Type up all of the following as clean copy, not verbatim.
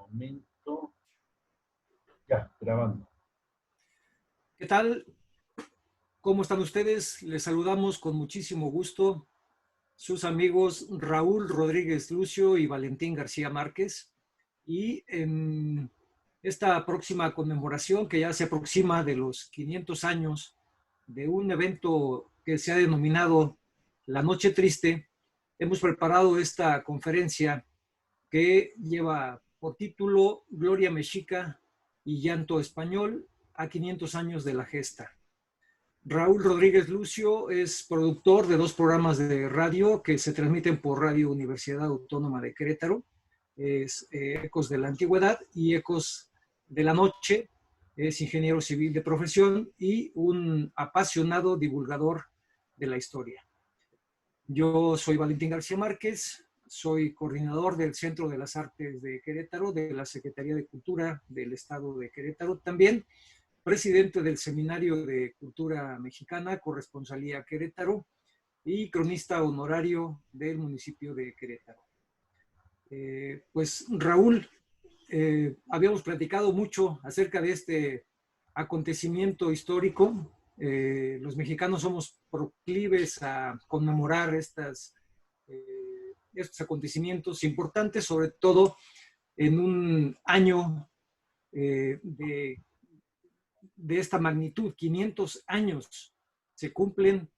momento. Ya, grabando. ¿Qué tal? ¿Cómo están ustedes? Les saludamos con muchísimo gusto sus amigos Raúl Rodríguez Lucio y Valentín García Márquez. Y en esta próxima conmemoración que ya se aproxima de los 500 años de un evento que se ha denominado La Noche Triste, hemos preparado esta conferencia que lleva por título Gloria Mexica y Llanto Español a 500 años de la gesta. Raúl Rodríguez Lucio es productor de dos programas de radio que se transmiten por Radio Universidad Autónoma de Querétaro, es Ecos de la Antigüedad y Ecos de la Noche. Es ingeniero civil de profesión y un apasionado divulgador de la historia. Yo soy Valentín García Márquez, soy coordinador del Centro de las Artes de Querétaro, de la Secretaría de Cultura del Estado de Querétaro también, presidente del Seminario de Cultura Mexicana, Corresponsalía Querétaro, y cronista honorario del municipio de Querétaro. Pues Raúl, habíamos platicado mucho acerca de este acontecimiento histórico. Los mexicanos somos proclives a conmemorar estos acontecimientos importantes, sobre todo en un año de esta magnitud. 500 años se cumplen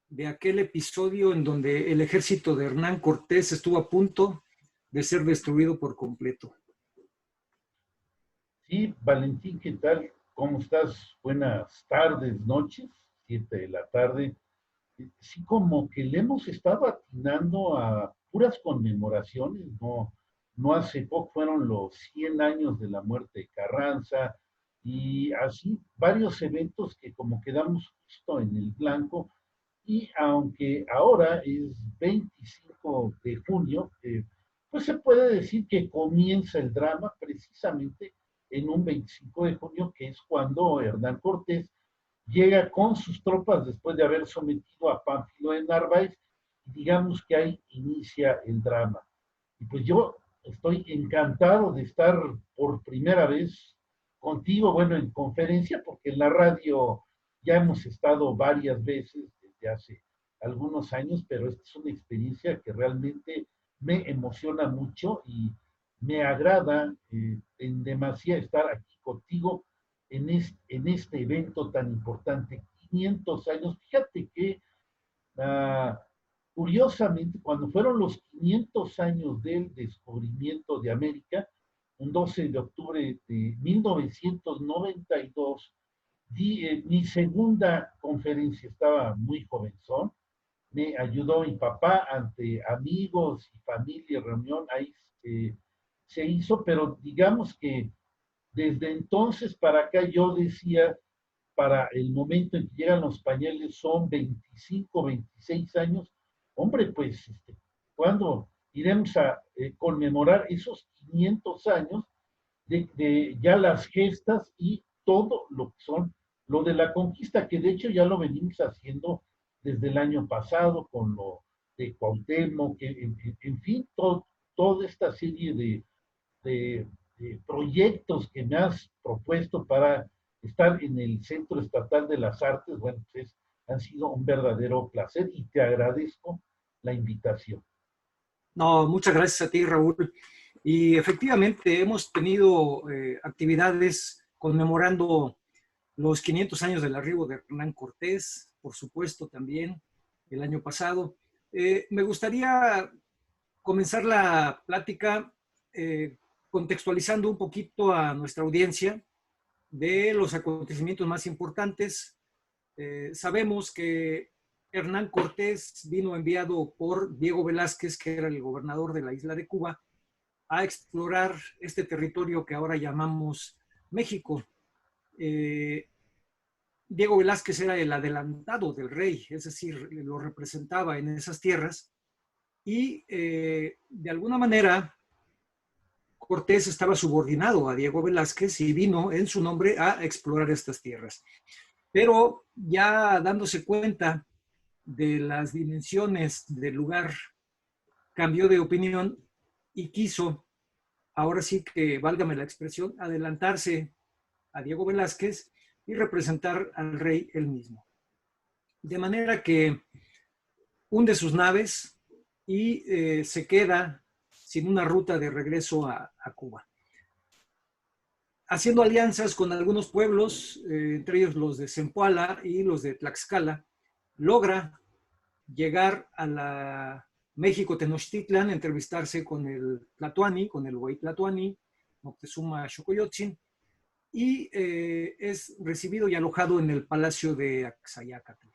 de aquel episodio en donde el ejército de Hernán Cortés estuvo a punto de ser destruido por completo. Sí, Valentín, ¿qué tal? ¿Cómo estás? Buenas tardes, noches, 7 de la tarde. Sí, como que le hemos estado atinando a puras conmemoraciones, no hace poco fueron los 100 años de la muerte de Carranza y así varios eventos que como quedamos justo en el blanco y aunque ahora es 25 de junio, pues se puede decir que comienza el drama precisamente en un 25 de junio, que es cuando Hernán Cortés llega con sus tropas después de haber sometido a Pánfilo de Narváez, y digamos que ahí inicia el drama. Y pues yo estoy encantado de estar por primera vez contigo, bueno, en conferencia, porque en la radio ya hemos estado varias veces desde hace algunos años, pero esta es una experiencia que realmente me emociona mucho y me agrada en demasía estar aquí contigo en este evento tan importante, 500 años. Fíjate que curiosamente, cuando fueron los 500 años del descubrimiento de América, un 12 de octubre de 1992, mi segunda conferencia, estaba muy jovenzón, me ayudó mi papá ante amigos y familia, reunión, ahí se hizo, pero digamos que desde entonces para acá yo decía, para el momento en que llegan los pañales son 25, 26 años, hombre, pues, ¿cuándo iremos a conmemorar esos 500 años de ya las gestas y todo lo que son, lo de la conquista, que de hecho ya lo venimos haciendo desde el año pasado con lo de Cuauhtémoc, que, en fin, toda esta serie de proyectos que me has propuesto para estar en el Centro Estatal de las Artes, bueno, pues han sido un verdadero placer y te agradezco la invitación. No, muchas gracias a ti, Raúl. Y efectivamente hemos tenido actividades conmemorando los 500 años del arribo de Hernán Cortés, por supuesto también el año pasado. Me gustaría comenzar la plática contextualizando un poquito a nuestra audiencia de los acontecimientos más importantes. Sabemos que Hernán Cortés vino enviado por Diego Velázquez, que era el gobernador de la isla de Cuba, a explorar este territorio que ahora llamamos México. Diego Velázquez era el adelantado del rey, es decir, lo representaba en esas tierras y de alguna manera Cortés estaba subordinado a Diego Velázquez y vino en su nombre a explorar estas tierras. Pero ya dándose cuenta de las dimensiones del lugar, cambió de opinión y quiso ahora sí que, válgame la expresión, adelantarse a Diego Velázquez y representar al rey él mismo. De manera que hunde sus naves y se queda sin una ruta de regreso a Cuba. Haciendo alianzas con algunos pueblos, entre ellos los de Zempoala y los de Tlaxcala, logra llegar a la México Tenochtitlan, entrevistarse con el Tlatoani, con el Huey Tlatoani, Moctezuma Xocoyotzin, y es recibido y alojado en el Palacio de Axayácatl.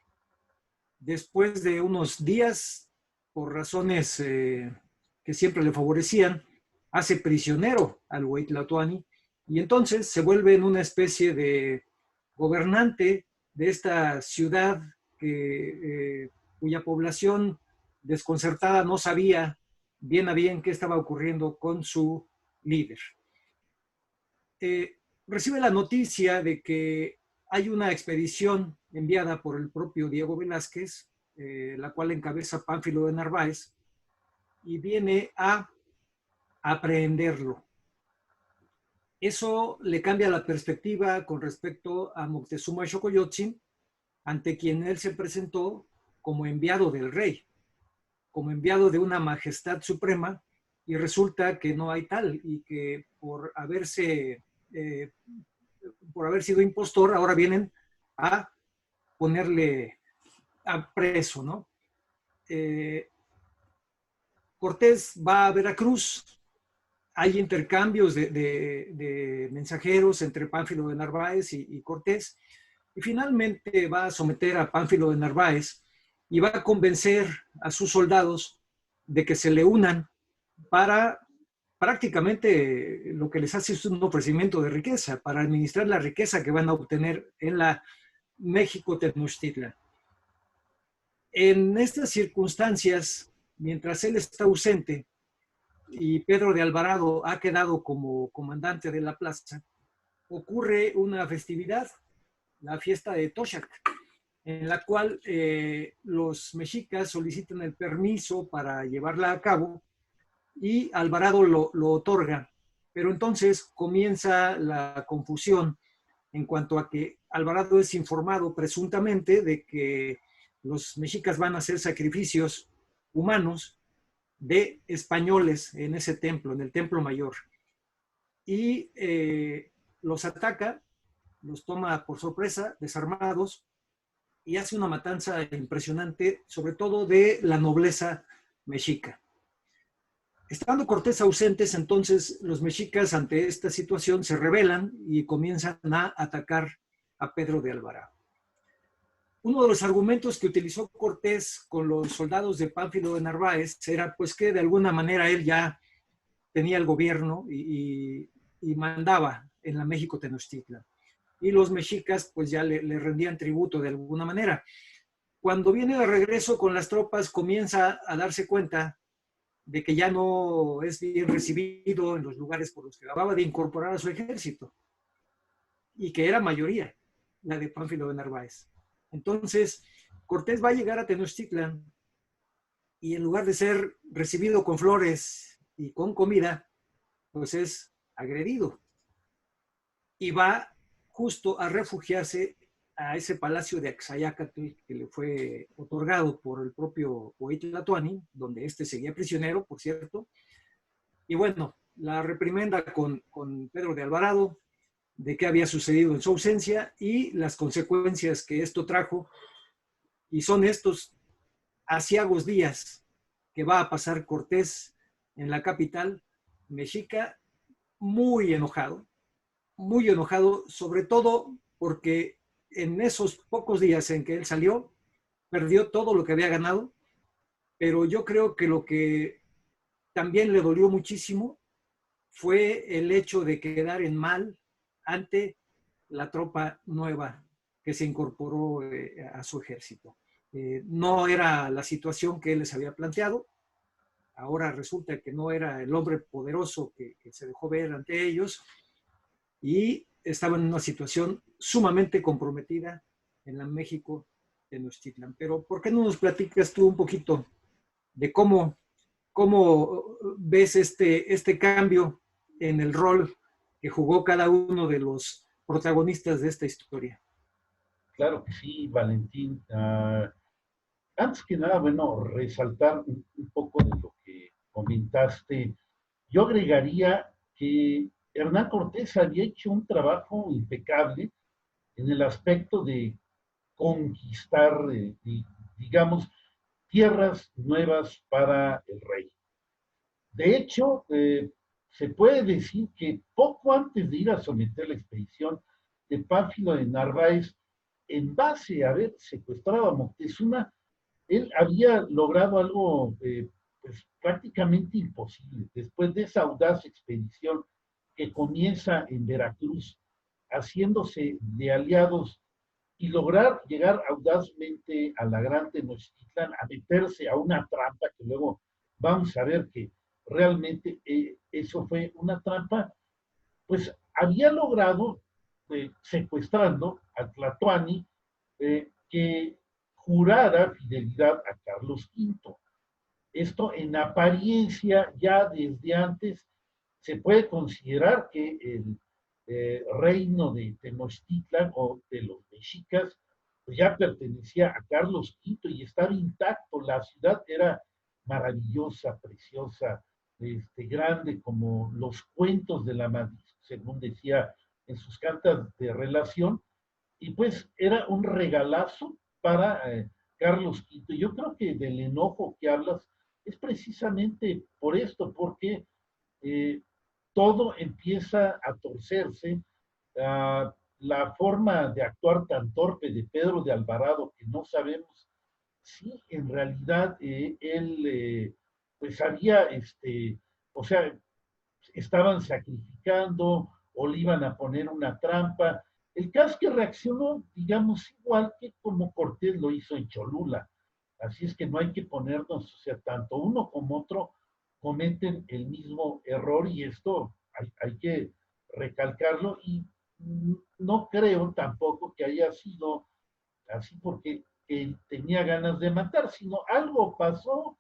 Después de unos días, por razones que siempre le favorecían, hace prisionero al Huey Tlatoani y entonces se vuelve en una especie de gobernante de esta ciudad cuya población desconcertada no sabía bien a bien qué estaba ocurriendo con su líder. Recibe la noticia de que hay una expedición enviada por el propio Diego Velázquez, la cual encabeza Pánfilo de Narváez, y viene a aprehenderlo. Eso le cambia la perspectiva con respecto a Moctezuma Xocoyotzin, ante quien él se presentó como enviado del rey, como enviado de una majestad suprema, y resulta que no hay tal, y que por haber sido impostor, ahora vienen a ponerle a preso, ¿no? Cortés va a Veracruz, hay intercambios de mensajeros entre Pánfilo de Narváez y Cortés, y finalmente va a someter a Pánfilo de Narváez y va a convencer a sus soldados de que se le unan para prácticamente lo que les hace es un ofrecimiento de riqueza, para administrar la riqueza que van a obtener en la México Tenochtitlan. En estas circunstancias, mientras él está ausente y Pedro de Alvarado ha quedado como comandante de la plaza, ocurre una festividad, la fiesta de Toxac, en la cual los mexicas solicitan el permiso para llevarla a cabo y Alvarado lo otorga. Pero entonces comienza la confusión en cuanto a que Alvarado es informado presuntamente de que los mexicas van a hacer sacrificios humanos de españoles en ese templo, en el Templo Mayor. Y los ataca, los toma por sorpresa, desarmados, y hace una matanza impresionante, sobre todo de la nobleza mexica. Estando Cortés ausentes, entonces los mexicas ante esta situación se rebelan y comienzan a atacar a Pedro de Alvarado. Uno de los argumentos que utilizó Cortés con los soldados de Pánfilo de Narváez era pues que de alguna manera él ya tenía el gobierno y mandaba en la México Tenochtitlan. Y los mexicas pues ya le rendían tributo de alguna manera. Cuando viene de regreso con las tropas comienza a darse cuenta de que ya no es bien recibido en los lugares por los que acababa de incorporar a su ejército y que era mayoría la de Pánfilo de Narváez. Entonces, Cortés va a llegar a Tenochtitlan y en lugar de ser recibido con flores y con comida, pues es agredido y va justo a refugiarse a ese palacio de Axayácatl que le fue otorgado por el propio Huey Tlatoani, donde este seguía prisionero, por cierto. Y bueno, la reprimenda con Pedro de Alvarado de qué había sucedido en su ausencia y las consecuencias que esto trajo. Y son estos aciagos días que va a pasar Cortés en la capital mexica, muy enojado, sobre todo porque en esos pocos días en que él salió, perdió todo lo que había ganado, pero yo creo que lo que también le dolió muchísimo fue el hecho de quedar en mal ante la tropa nueva que se incorporó a su ejército. No era la situación que él les había planteado, ahora resulta que no era el hombre poderoso que se dejó ver ante ellos y estaba en una situación sumamente comprometida en la México Tenochtitlan. Pero ¿por qué no nos platicas tú un poquito de cómo ves este cambio en el rol que jugó cada uno de los protagonistas de esta historia. Claro que sí, Valentín. Antes que nada, bueno, resaltar un poco de lo que comentaste. Yo agregaría que Hernán Cortés había hecho un trabajo impecable en el aspecto de conquistar, digamos, tierras nuevas para el rey. De hecho, se puede decir que poco antes de ir a someter la expedición de Pánfilo de Narváez, en base a haber secuestrado a Moctezuma, él había logrado algo pues, prácticamente imposible. Después de esa audaz expedición que comienza en Veracruz, haciéndose de aliados y lograr llegar audazmente a la Gran Tenochtitlan, a meterse a una trampa que luego vamos a ver que realmente eso fue una trampa, pues había logrado, secuestrando a Tlatoani, que jurara fidelidad a Carlos V. Esto en apariencia ya desde antes se puede considerar que el reino de Tenochtitlan o de los mexicas pues ya pertenecía a Carlos V y estaba intacto. La ciudad era maravillosa, preciosa, grande, como los cuentos de la Madrid, según decía en sus cartas de relación, y pues era un regalazo para Carlos V. Yo creo que del enojo que hablas es precisamente por esto, porque eh, todo empieza a torcerse. La forma de actuar tan torpe de Pedro de Alvarado, que no sabemos si en realidad él pues había, o sea, estaban sacrificando o le iban a poner una trampa. El caso es que reaccionó, digamos, igual que como Cortés lo hizo en Cholula. Así es que no hay que ponernos, o sea, tanto uno como otro cometen el mismo error y esto hay que recalcarlo y no creo tampoco que haya sido así porque tenía ganas de matar, sino algo pasó,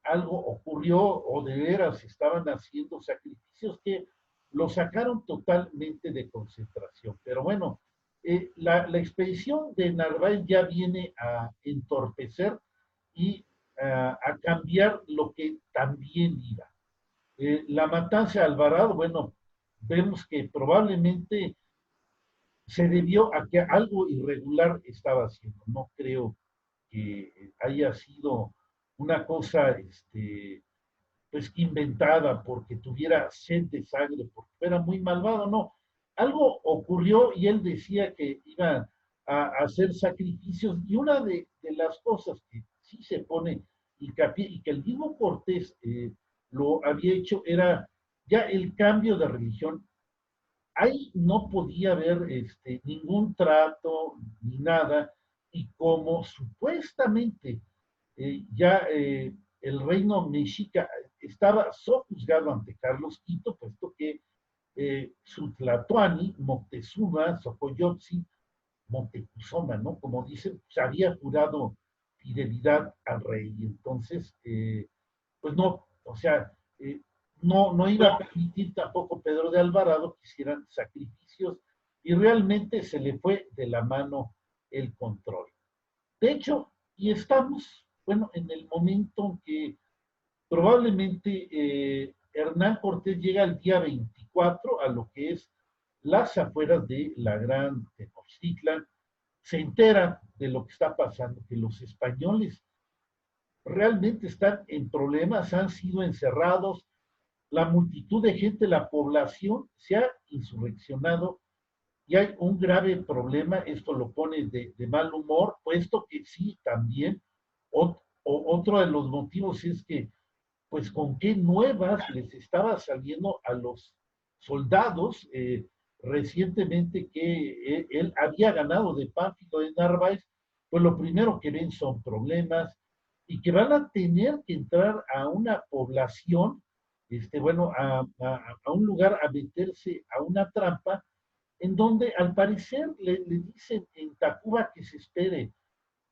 algo ocurrió o de veras estaban haciendo sacrificios que lo sacaron totalmente de concentración. Pero bueno, la expedición de Narváez ya viene a entorpecer y a cambiar lo que también iba. La matanza de Alvarado, bueno, vemos que probablemente se debió a que algo irregular estaba haciendo. No creo que haya sido una cosa, pues inventada porque tuviera sed de sangre, porque era muy malvado, no. Algo ocurrió y él decía que iba a hacer sacrificios y una de las cosas que sí se pone hincapié y que el mismo Cortés lo había hecho era ya el cambio de religión. Ahí no podía haber ningún trato ni nada y como supuestamente ya el reino mexica estaba sojuzgado ante Carlos V, puesto que Sutlatoani, Moctezuma, Xocoyotzin, Montezuma, ¿no? Como dicen, se había jurado fidelidad al rey. Y entonces, pues no, o sea, no iba a permitir tampoco Pedro de Alvarado que hicieran sacrificios y realmente se le fue de la mano el control. De hecho, y estamos, bueno, en el momento que probablemente Hernán Cortés llega el día 24 a lo que es las afueras de la Gran Tenochtitlan, se entera de lo que está pasando, que los españoles realmente están en problemas, han sido encerrados, la multitud de gente, la población se ha insurreccionado y hay un grave problema, esto lo pone de mal humor, puesto que sí, también otro de los motivos es que, pues, con qué nuevas les estaba saliendo a los soldados recientemente que él había ganado de Pánfilo de Narváez, pues lo primero que ven son problemas y que van a tener que entrar a una población, bueno, a un lugar, a meterse a una trampa en donde al parecer le dicen en Tacuba que se espere,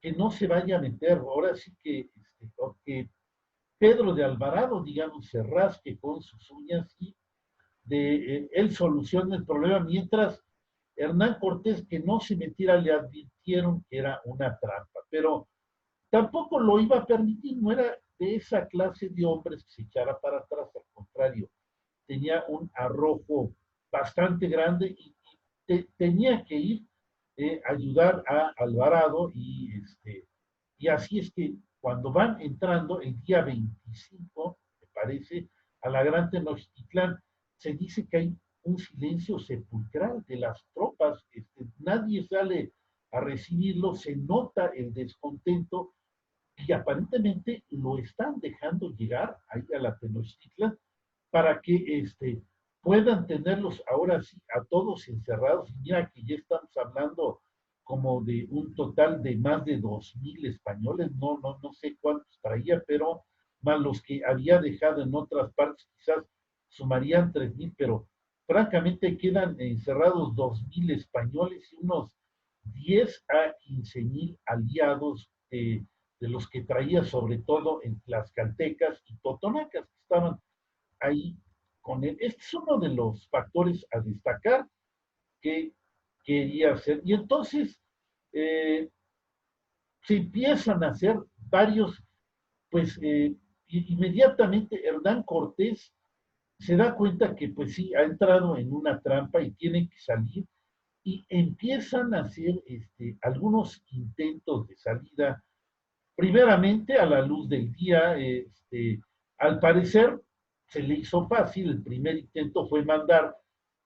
que no se vaya a meter. Ahora sí que Pedro de Alvarado, digamos, se rasque con sus uñas y de él soluciona el problema, mientras Hernán Cortés, que no se metiera, le advirtieron que era una trampa, pero tampoco lo iba a permitir, no era de esa clase de hombres que se echara para atrás, al contrario, tenía un arrojo bastante grande y tenía que ir ayudar a Alvarado y así es que cuando van entrando el día 25, me parece, a la Gran Tenochtitlán, se dice que hay un silencio sepulcral de las tropas, nadie sale a recibirlo, se nota el descontento y aparentemente lo están dejando llegar ahí a la Tenochtitlan para que puedan tenerlos ahora sí a todos encerrados. Y mira que ya estamos hablando como de un total de más de 2,000 españoles, no sé cuántos traía, pero más los que había dejado en otras partes, quizás sumarían 3,000, pero francamente quedan encerrados 2,000 españoles y unos 10 a 15,000 aliados de los que traía sobre todo en Tlaxcaltecas y Totonacas, que estaban ahí con él. Este es uno de los factores a destacar que quería hacer. Y entonces se empiezan a hacer varios, pues inmediatamente Hernán Cortés se da cuenta que pues sí, ha entrado en una trampa y tiene que salir y empiezan a hacer algunos intentos de salida, primeramente a la luz del día. Al parecer se le hizo fácil, el primer intento fue mandar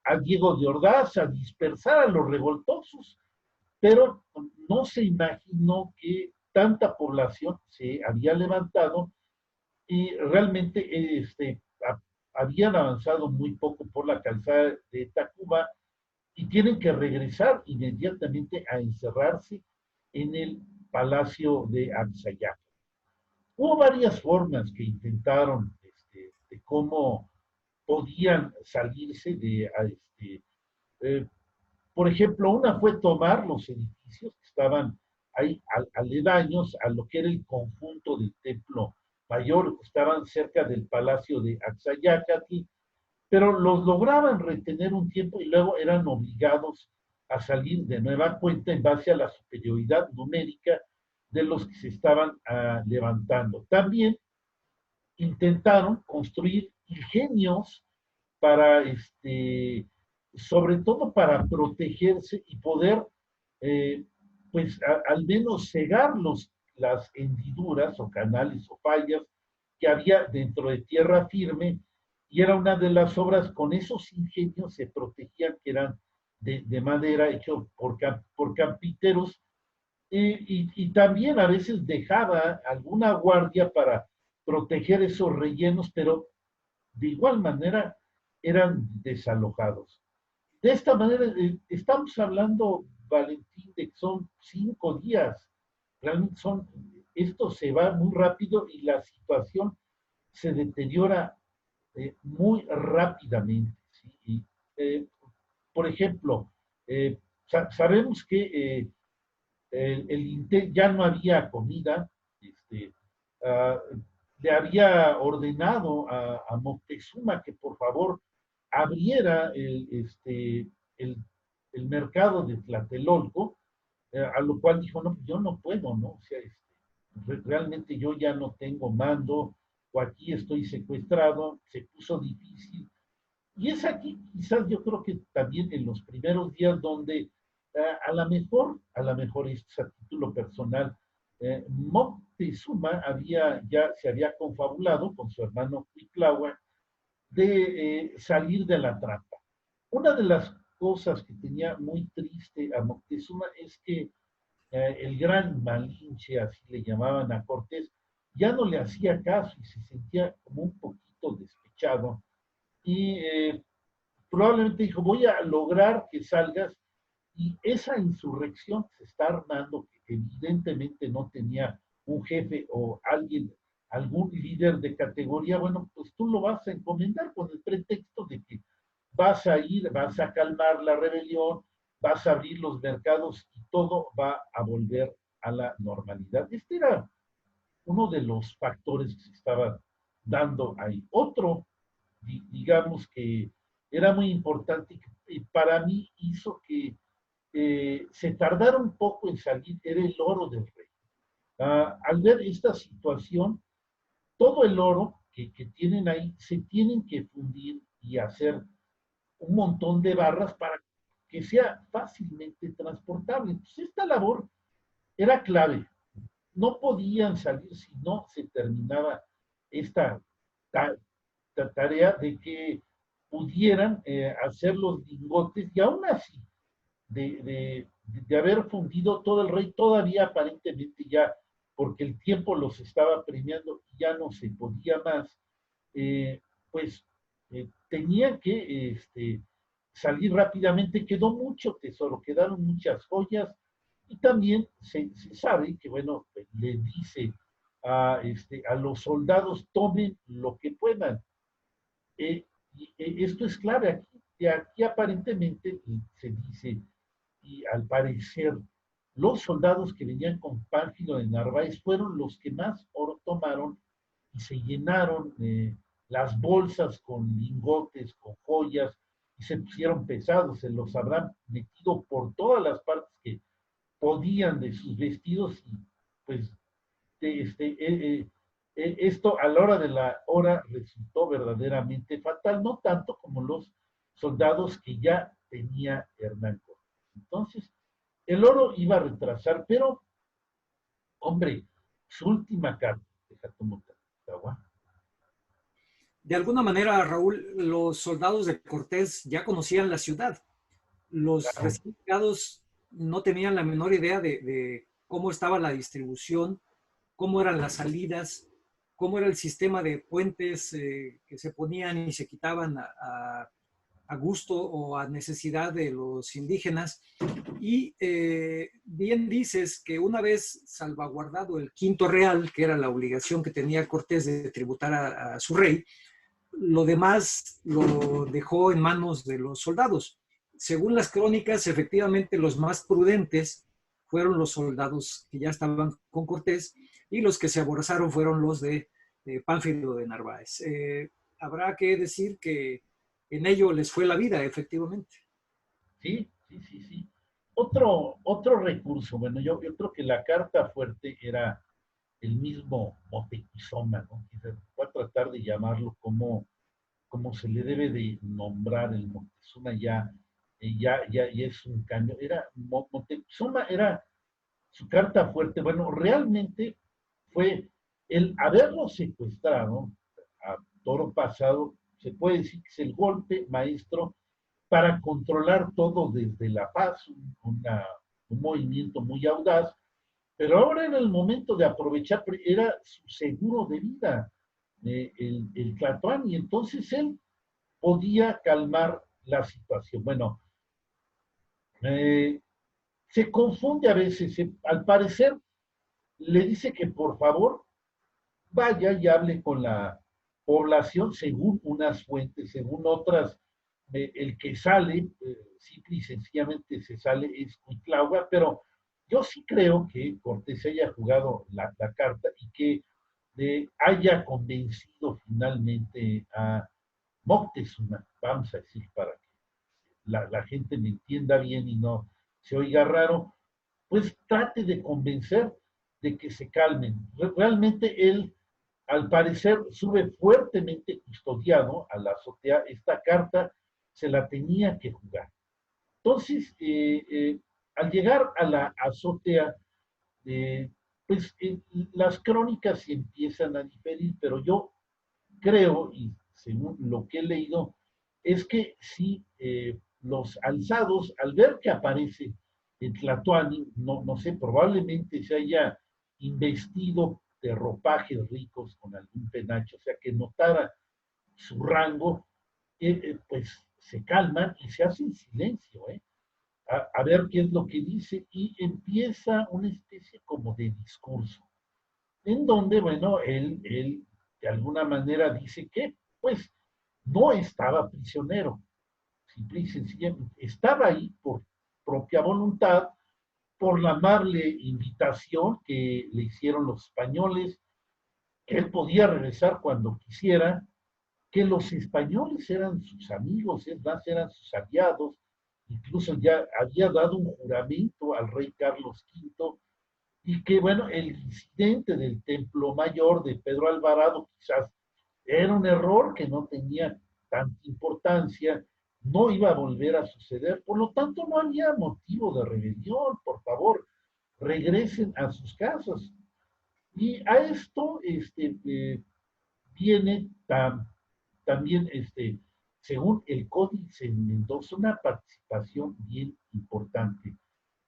a Diego de Ordaz a dispersar a los revoltosos, pero no se imaginó que tanta población se había levantado y realmente habían avanzado muy poco por la calzada de Tacuba y tienen que regresar inmediatamente a encerrarse en el palacio de Axayá. Hubo varias formas que intentaron de cómo podían salirse eh, por ejemplo, una fue tomar los edificios que estaban ahí aledaños a lo que era el conjunto del templo mayor, que estaban cerca del palacio de Axayácatl, pero los lograban retener un tiempo y luego eran obligados a salir de nueva cuenta en base a la superioridad numérica de los que se estaban levantando. También intentaron construir ingenios para, sobre todo para protegerse y poder, eh, pues al menos cegar las hendiduras o canales o fallas que había dentro de tierra firme, y era una de las obras. Con esos ingenios se protegían, que eran de madera, hecho por campiteros, y también a veces dejaba alguna guardia para proteger esos rellenos, pero de igual manera eran desalojados. De esta manera, estamos hablando, Valentín, de que son 5 días. Realmente esto se va muy rápido y la situación se deteriora muy rápidamente. ¿Sí? Y, por ejemplo, sabemos que ya no había comida. Uh, Le había ordenado a Moctezuma que por favor abriera el, el mercado de Tlatelolco, a lo cual dijo, no, yo no puedo, ¿no? O sea, realmente yo ya no tengo mando, o aquí estoy secuestrado, se puso difícil. Y es aquí, quizás yo creo que también en los primeros días donde a lo mejor esto es a título personal, Moctezuma ya se había confabulado con su hermano Cuitláhuac de salir de la trampa. Una de las cosas que tenía muy triste a Moctezuma es que el gran Malinche, así le llamaban a Cortés, ya no le hacía caso y se sentía como un poquito despechado. Y probablemente dijo, voy a lograr que salgas, y esa insurrección se está armando, que evidentemente no tenía un jefe o algún líder de categoría. Bueno, pues tú lo vas a encomendar con el pretexto de que vas a calmar la rebelión, vas a abrir los mercados y todo va a volver a la normalidad. Este era uno de los factores que se estaban dando ahí. Otro, digamos que era muy importante y para mí hizo que se tardara un poco en salir, era el oro del rey. Al ver esta situación, todo el oro que tienen ahí se tienen que fundir y hacer un montón de barras para que sea fácilmente transportable. Entonces, esta labor era clave. No podían salir si no se terminaba esta tarea de que pudieran hacer los lingotes y aún así, de haber fundido todo el rey, todavía aparentemente ya, porque el tiempo los estaba premiando, ya no se podía más, pues tenía que salir rápidamente, quedó mucho tesoro, quedaron muchas joyas, y también se sabe que, bueno, le dice a los soldados, tomen lo que puedan. Esto es clave aquí, de aquí aparentemente se dice, y al parecer, los soldados que venían con Pánfilo de Narváez fueron los que más oro tomaron y se llenaron las bolsas con lingotes, con joyas, y se pusieron pesados, se los habrán metido por todas las partes que podían de sus vestidos y pues esto a la hora de la hora resultó verdaderamente fatal, no tanto como los soldados que ya tenía Hernán Cortés. Entonces, el oro iba a retrasar, pero, hombre, su última carta, De alguna manera, Raúl, los soldados de Cortés ya conocían la ciudad. Los claro, recién llegados no tenían la menor idea de cómo estaba la distribución, cómo eran las salidas, cómo era el sistema de puentes que se ponían y se quitaban a gusto o a necesidad de los indígenas. Y bien dices que una vez salvaguardado el quinto real, que era la obligación que tenía Cortés de tributar a su rey, lo demás lo dejó en manos de los soldados. Según las crónicas, efectivamente los más prudentes fueron los soldados que ya estaban con Cortés y los que se aborazaron fueron los de Pánfilo de Narváez. Habrá que decir que en ello les fue la vida, efectivamente. sí, sí, sí, sí. Otro recurso, bueno, yo creo que la carta fuerte era el mismo Moctezuma, ¿no? Voy a tratar de llamarlo como se le debe de nombrar el Moctezuma ya es un cambio. Moctezuma era su carta fuerte. Bueno, realmente fue el haberlo secuestrado a toro pasado, se puede decir que es el golpe maestro para controlar todo desde La Paz, un movimiento muy audaz, pero ahora era el momento de aprovechar, era su seguro de vida, el Tlatoani, y entonces él podía calmar la situación. Bueno, eh, se confunde a veces, al parecer le dice que por favor vaya y hable con la población según unas fuentes, según otras, el que sale, simple y sencillamente se sale es Cuitlahua, pero yo sí creo que Cortés haya jugado la carta y que haya convencido finalmente a Moctezuma, vamos a decir, para que la gente me entienda bien y no se oiga raro, pues trate de convencer de que se calmen. Realmente él, al parecer, sube fuertemente custodiado a la azotea. Esta carta se la tenía que jugar. Entonces, al llegar a la azotea, eh, pues las crónicas se empiezan a diferir, pero yo creo, y según lo que he leído, es que sí, los alzados, al ver que aparece el Tlatoani, no sé, probablemente se haya investido de ropajes ricos con algún penacho, o sea, que notara su rango, pues se calman y se hacen silencio, a ver qué es lo que dice, y empieza una especie como de discurso en donde, bueno, él de alguna manera dice que, pues, no estaba prisionero, simple y sencillamente, estaba ahí por propia voluntad, por la amable invitación que le hicieron los españoles, que él podía regresar cuando quisiera, que los españoles eran sus amigos, es más, eran sus aliados, incluso ya había dado un juramento al rey Carlos V, y que, bueno, el incidente del Templo Mayor de Pedro Alvarado quizás era un error que no tenía tanta importancia, no iba a volver a suceder, por lo tanto no había motivo de rebelión, por favor, regresen a sus casas. Y a esto viene también, según el Códice de Mendoza, una participación bien importante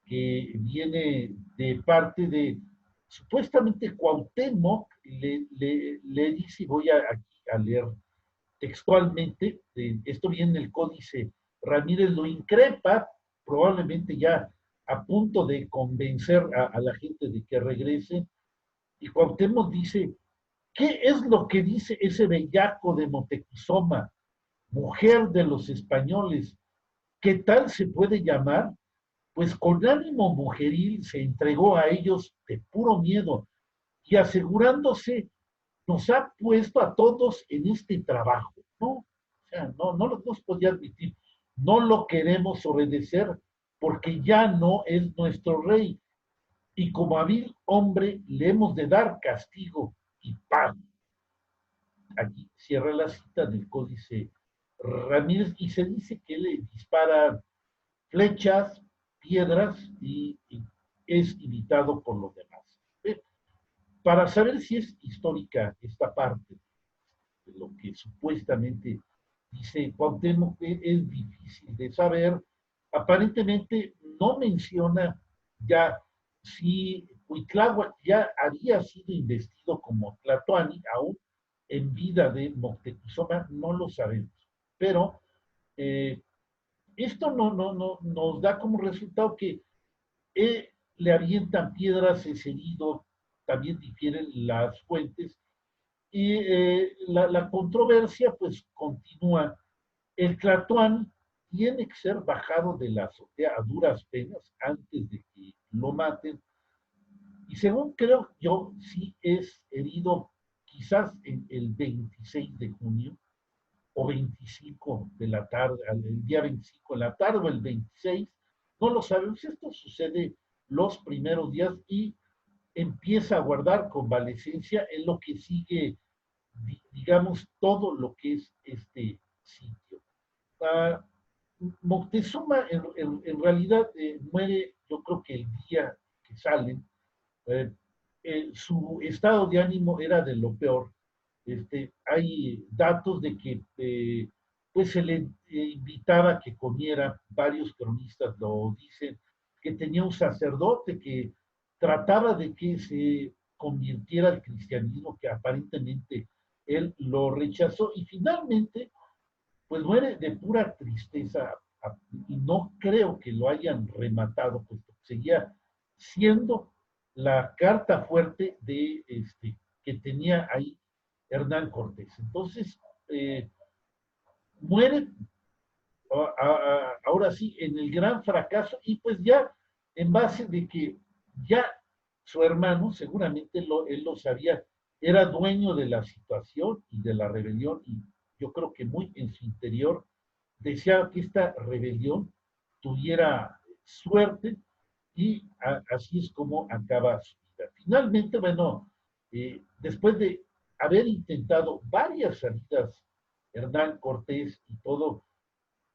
que viene de parte de, supuestamente Cuauhtémoc le dice, y voy a leer textualmente, esto viene en el Códice, Ramírez lo increpa, probablemente ya a punto de convencer a la gente de que regrese, y Cuauhtémoc dice, ¿qué es lo que dice ese bellaco de Moctezuma, mujer de los españoles? ¿Qué tal se puede llamar? Pues con ánimo mujeril se entregó a ellos de puro miedo y asegurándose nos ha puesto a todos en este trabajo, ¿no? O sea, no nos podía admitir, no lo queremos obedecer porque ya no es nuestro rey y como hábil hombre le hemos de dar castigo y pago. Aquí cierra la cita del Códice Ramírez y se dice que le dispara flechas, piedras y es imitado por los demás. Para saber si es histórica esta parte de lo que supuestamente dice Cuauhtémoc, es difícil de saber. Aparentemente no menciona ya si Cuitláhuac ya había sido investido como Tlatoani, aún en vida de Moctezuma, no lo sabemos. Pero esto no nos da como resultado que le avientan piedras, es herido, también difieren las fuentes, y la controversia pues continúa. El Tlatoani tiene que ser bajado de la azotea a duras penas antes de que lo maten, y según creo yo, sí es herido quizás en el 26 de junio, o 25 de la tarde, el día 25 de la tarde o el 26, no lo sabemos. Esto sucede los primeros días y empieza a guardar convalecencia en lo que sigue, digamos, todo lo que es este sitio. Uh, Moctezuma en realidad muere, yo creo que el día que salen, eh, su estado de ánimo era de lo peor. Hay datos de que pues se le invitaba a que comiera, varios cronistas lo dicen, que tenía un sacerdote que trataba de que se convirtiera al cristianismo, que aparentemente él lo rechazó y finalmente pues muere de pura tristeza y no creo que lo hayan rematado, pues seguía siendo la carta fuerte de que tenía ahí Hernán Cortés. Entonces, muere ahora sí en el gran fracaso y pues ya en base de que ya su hermano, seguramente él lo sabía, era dueño de la situación y de la rebelión y yo creo que muy en su interior deseaba que esta rebelión tuviera suerte y así es como acaba su vida. Finalmente, bueno, después de haber intentado varias salidas, Hernán Cortés y todo,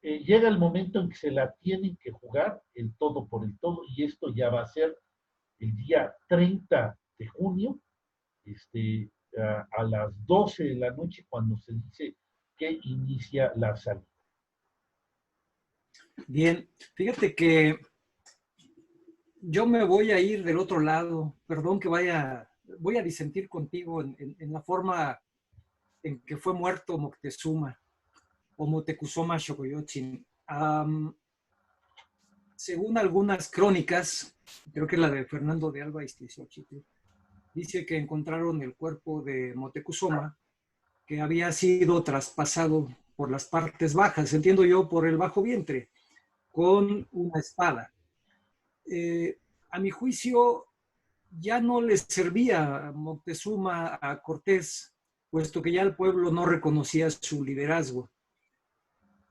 llega el momento en que se la tienen que jugar el todo por el todo y esto ya va a ser el día 30 de junio, a las 12 de la noche cuando se dice que inicia la salida. Bien, fíjate que yo me voy a ir del otro lado, perdón que voy a disentir contigo en la forma en que fue muerto Moctezuma o Moctezuma Xocoyotzin. Según algunas crónicas, creo que la de Fernando de Alba Iztiziochitl, dice que encontraron el cuerpo de Moctezuma que había sido traspasado por las partes bajas, entiendo yo, por el bajo vientre, con una espada. A mi juicio, ya no les servía a Moctezuma, a Cortés, puesto que ya el pueblo no reconocía su liderazgo.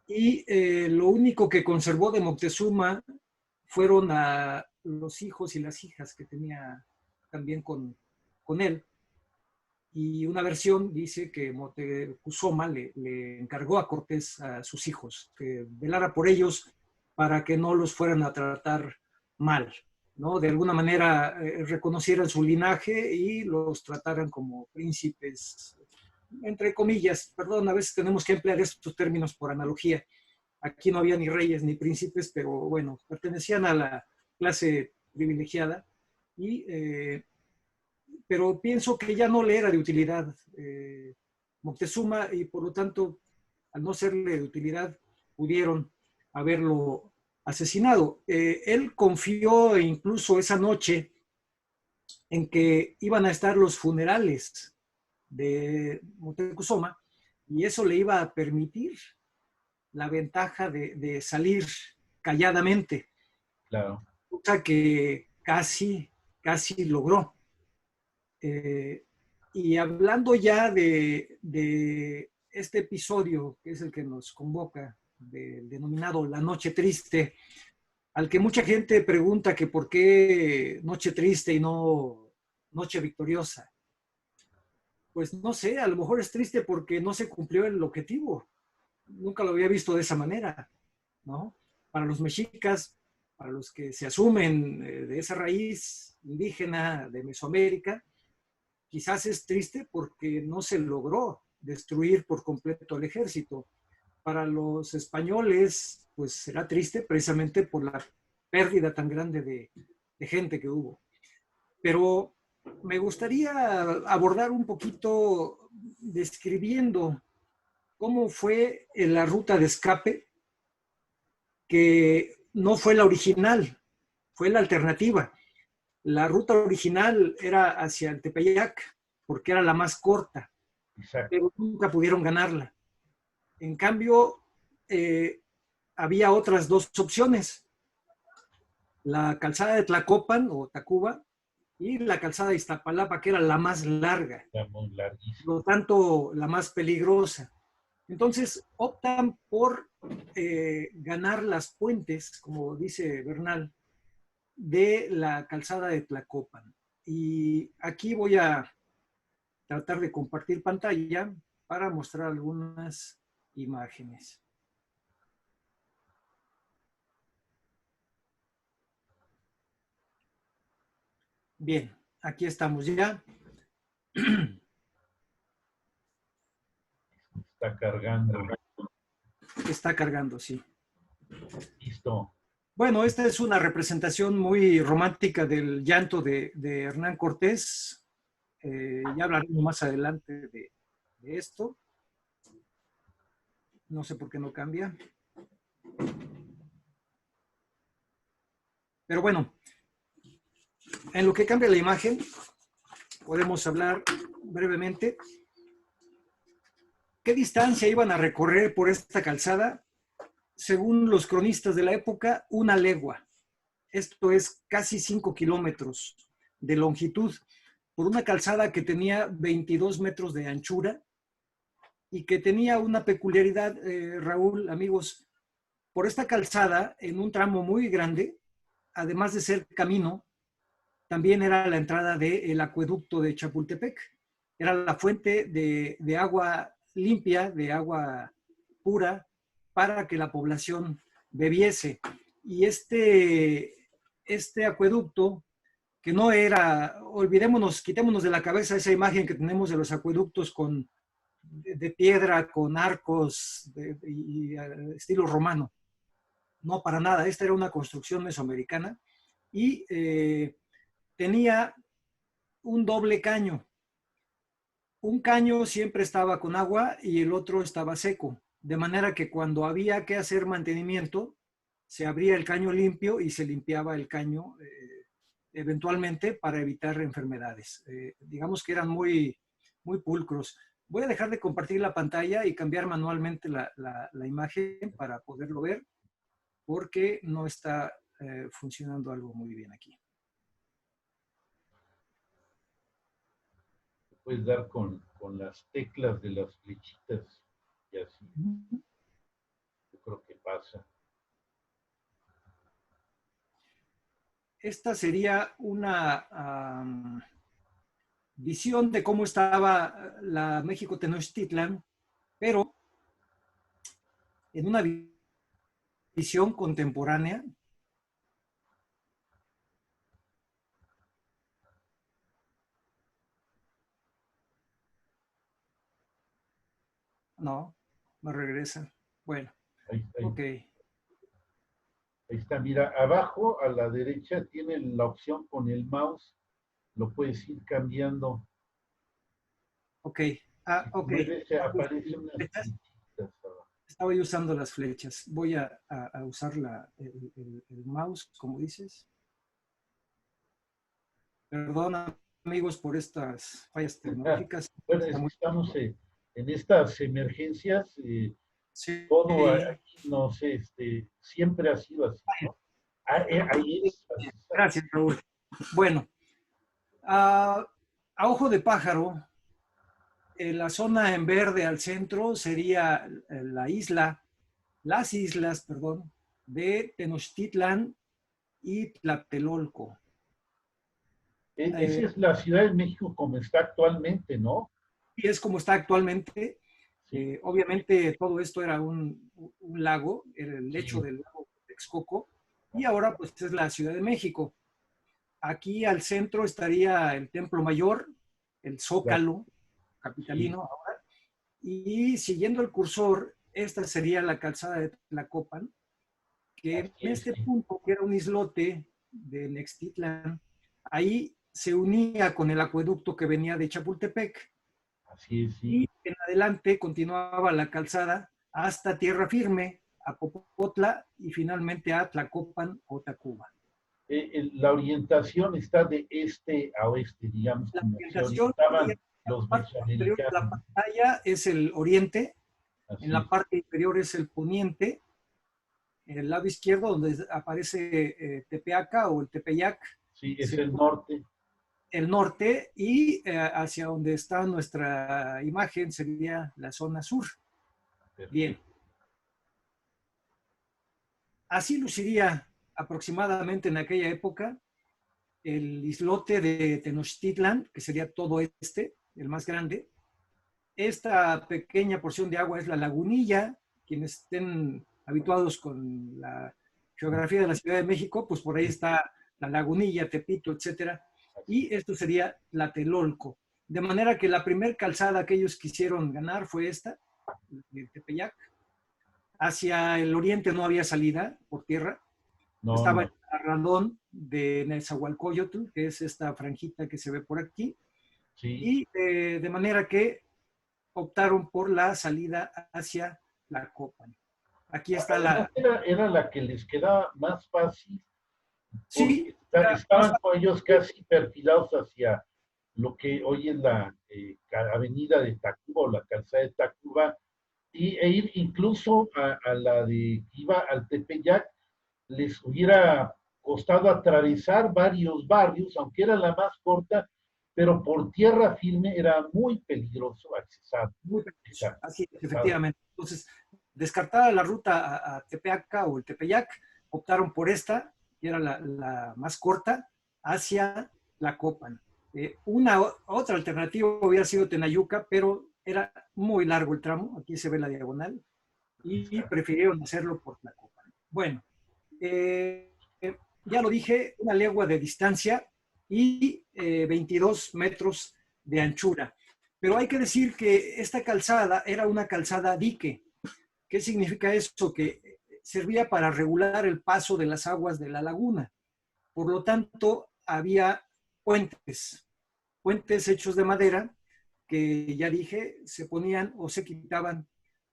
Y lo único que conservó de Moctezuma fueron a los hijos y las hijas que tenía también con él. Y una versión dice que Moctezuma le encargó a Cortés a sus hijos, que velara por ellos para que no los fueran a tratar mal, ¿no? De alguna manera reconocieran su linaje y los trataran como príncipes, entre comillas. Perdón, a veces tenemos que emplear estos términos por analogía. Aquí no había ni reyes ni príncipes, pero bueno, pertenecían a la clase privilegiada y pero pienso que ya no le era de utilidad Moctezuma y por lo tanto, al no serle de utilidad, pudieron haberlo asesinado. Él confió incluso esa noche en que iban a estar los funerales de Moctezuma y eso le iba a permitir la ventaja de salir calladamente. Claro. Cosa que casi logró. Y hablando ya de este episodio, que es el que nos convoca, denominado La Noche Triste, al que mucha gente pregunta que por qué Noche Triste y no Noche Victoriosa. Pues no sé, a lo mejor es triste porque no se cumplió el objetivo. Nunca lo había visto de esa manera, ¿no? Para los mexicas, para los que se asumen de esa raíz indígena de Mesoamérica, quizás es triste porque no se logró destruir por completo el ejército. Para los españoles, pues será triste precisamente por la pérdida tan grande de gente que hubo. Pero me gustaría abordar un poquito describiendo cómo fue la ruta de escape, que no fue la original, fue la alternativa. La ruta original era hacia el Tepeyac, porque era la más corta, Exacto. pero nunca pudieron ganarla. En cambio, había otras dos opciones, la calzada de Tlacopan o Tacuba y la calzada de Iztapalapa, que era la más larga, Está muy por larguísimo. lo tanto, la más peligrosa. Entonces, optan por ganar las puentes, como dice Bernal, de la calzada de Tlacopan. Y aquí voy a tratar de compartir pantalla para mostrar algunas imágenes. Bien, aquí estamos ya. Está cargando. Está cargando, sí. Listo. Bueno, esta es una representación muy romántica del llanto de Hernán Cortés. Ya hablaremos más adelante de esto. No sé por qué no cambia. Pero bueno, en lo que cambia la imagen, podemos hablar brevemente. ¿Qué distancia iban a recorrer por esta calzada? Según los cronistas de la época, 1 legua. Esto es casi 5 kilómetros de longitud, por una calzada que tenía 22 metros de anchura y que tenía una peculiaridad, Raúl, amigos. Por esta calzada, en un tramo muy grande, además de ser camino, también era la entrada del acueducto de Chapultepec. Era la fuente de agua limpia, de agua pura, para que la población bebiese. Y este acueducto, que no era, olvidémonos, quitémonos de la cabeza esa imagen que tenemos de los acueductos de piedra, con arcos y estilo romano. No, para nada. Esta era una construcción mesoamericana y tenía un doble caño. Un caño siempre estaba con agua y el otro estaba seco, de manera que cuando había que hacer mantenimiento, se abría el caño limpio y se limpiaba el caño eventualmente para evitar enfermedades. Digamos que eran muy pulcros. Voy a dejar de compartir la pantalla y cambiar manualmente la imagen para poderlo ver, porque no está funcionando algo muy bien aquí. Puedes dar con con las teclas de las flechitas y así. Yo creo que pasa. Esta sería una visión de cómo estaba la México Tenochtitlan, pero en una visión contemporánea. No, me regresa. Bueno, Ahí, ok. ahí está, mira, abajo a la derecha tiene la opción con el mouse, lo puedes ir cambiando. Ok. Si te Ok. mueves, aparece unas flechitas abajo. Estaba yo usando las flechas. Voy a usar el mouse, como dices. Perdón, amigos, por estas fallas tecnológicas. Bueno, es que estamos en estas emergencias, todo Sí. aquí, no sé, siempre ha sido así, ¿no? Ahí es, así está. Gracias, Raúl. Bueno, a ojo de pájaro, la zona en verde al centro sería las islas, perdón, de Tenochtitlan y Tlatelolco. Esa es la Ciudad de México como está actualmente, ¿no? Y es como está actualmente. Sí, Obviamente todo esto era un lago, era el lecho sí, del lago Texcoco, y ahora pues es la Ciudad de México. Aquí al centro estaría el Templo Mayor, el claro, Zócalo sí, capitalino ahora, y siguiendo el cursor, esta sería la calzada de Tlacopan, que en así es, este sí, punto, que era un islote de Nextitlan, ahí se unía con el acueducto que venía de Chapultepec, así es, sí. y en adelante continuaba la calzada hasta Tierra Firme, a Popotla y finalmente a Tlacopan o Tacuba. La orientación está de este a oeste, digamos, La como se orientación sería, orientaban en la los parte superior de la mesoamericanos, pantalla es el oriente, en así la es. parte inferior es el poniente, en el lado izquierdo donde aparece Tepeaca o el Tepeyac, Sí, es se el encuentra norte. el norte, y hacia donde está nuestra imagen sería la zona sur. Bien, Perfecto. así luciría aproximadamente en aquella época el islote de Tenochtitlan, que sería todo este, el más grande. Esta pequeña porción de agua es la lagunilla. Quienes estén habituados con la geografía de la Ciudad de México, pues por ahí está la lagunilla, Tepito, etcétera. Así Y esto sería Tlatelolco. De manera que la primer calzada que ellos quisieron ganar fue esta, el Tepeyac. Hacia el oriente no había salida por tierra. no, Estaba el no, Radón de Nezahualcóyotl, que es esta franjita que se ve por aquí, sí. y de manera que optaron por la salida hacia la Copa. Aquí está Además la... era la que les quedaba más fácil porque Sí, era más estaban con ellos casi perfilados hacia lo que hoy es la avenida de Tacuba o la calzada de Tacuba, e ir incluso a la de que iba al Tepeyac, les hubiera costado atravesar varios barrios, aunque era la más corta, pero por tierra firme era muy peligroso accesar. muy peligroso. Así es, Accesar. efectivamente. Entonces, descartada la ruta a Tepeaca o el Tepeyac, optaron por esta, que era la más corta, hacia la Copan. Otra alternativa hubiera sido Tenayuca, pero era muy largo el tramo, aquí se ve la diagonal, y prefirieron hacerlo por la Copan. Bueno, eh, ya lo dije, una legua de distancia y 22 metros de anchura. Pero hay que decir que esta calzada era una calzada dique. ¿Qué significa eso? Que servía para regular el paso de las aguas de la laguna. Por lo tanto, había puentes, puentes hechos de madera que ya dije, se ponían o se quitaban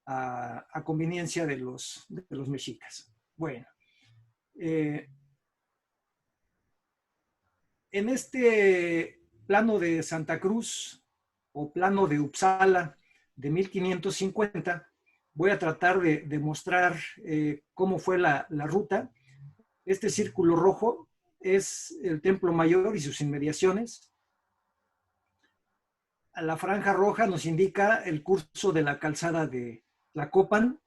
a conveniencia de los mexicas. Bueno, eh, en este plano de Santa Cruz o plano de Uppsala de 1550, voy a tratar de mostrar cómo fue la ruta. Este círculo rojo es el Templo Mayor y sus inmediaciones. la franja roja nos indica el curso de la calzada de Tlacopan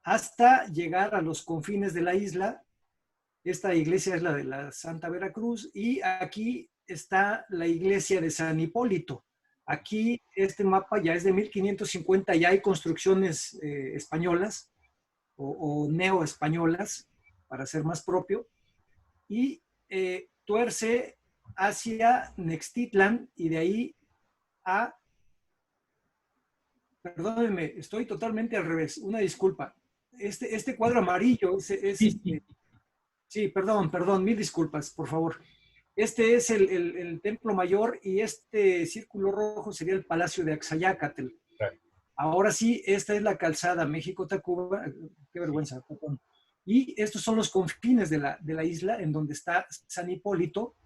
hasta llegar a los confines de la isla. Esta iglesia es la de la Santa Veracruz y aquí está la iglesia de San Hipólito. Aquí este mapa ya es de 1550, ya hay construcciones españolas o neoespañolas, para ser más propio, y tuerce hacia Nextitlán y de ahí a... Perdónenme, estoy totalmente al revés, una disculpa. Este cuadro amarillo sí, perdón, mil disculpas, por favor. Este es el Templo Mayor y este círculo rojo sería el Palacio de Axayácatl. Ahora sí, esta es la calzada México-Tacuba. Qué vergüenza, perdón. Y estos son los confines de la isla, en donde está San Hipólito.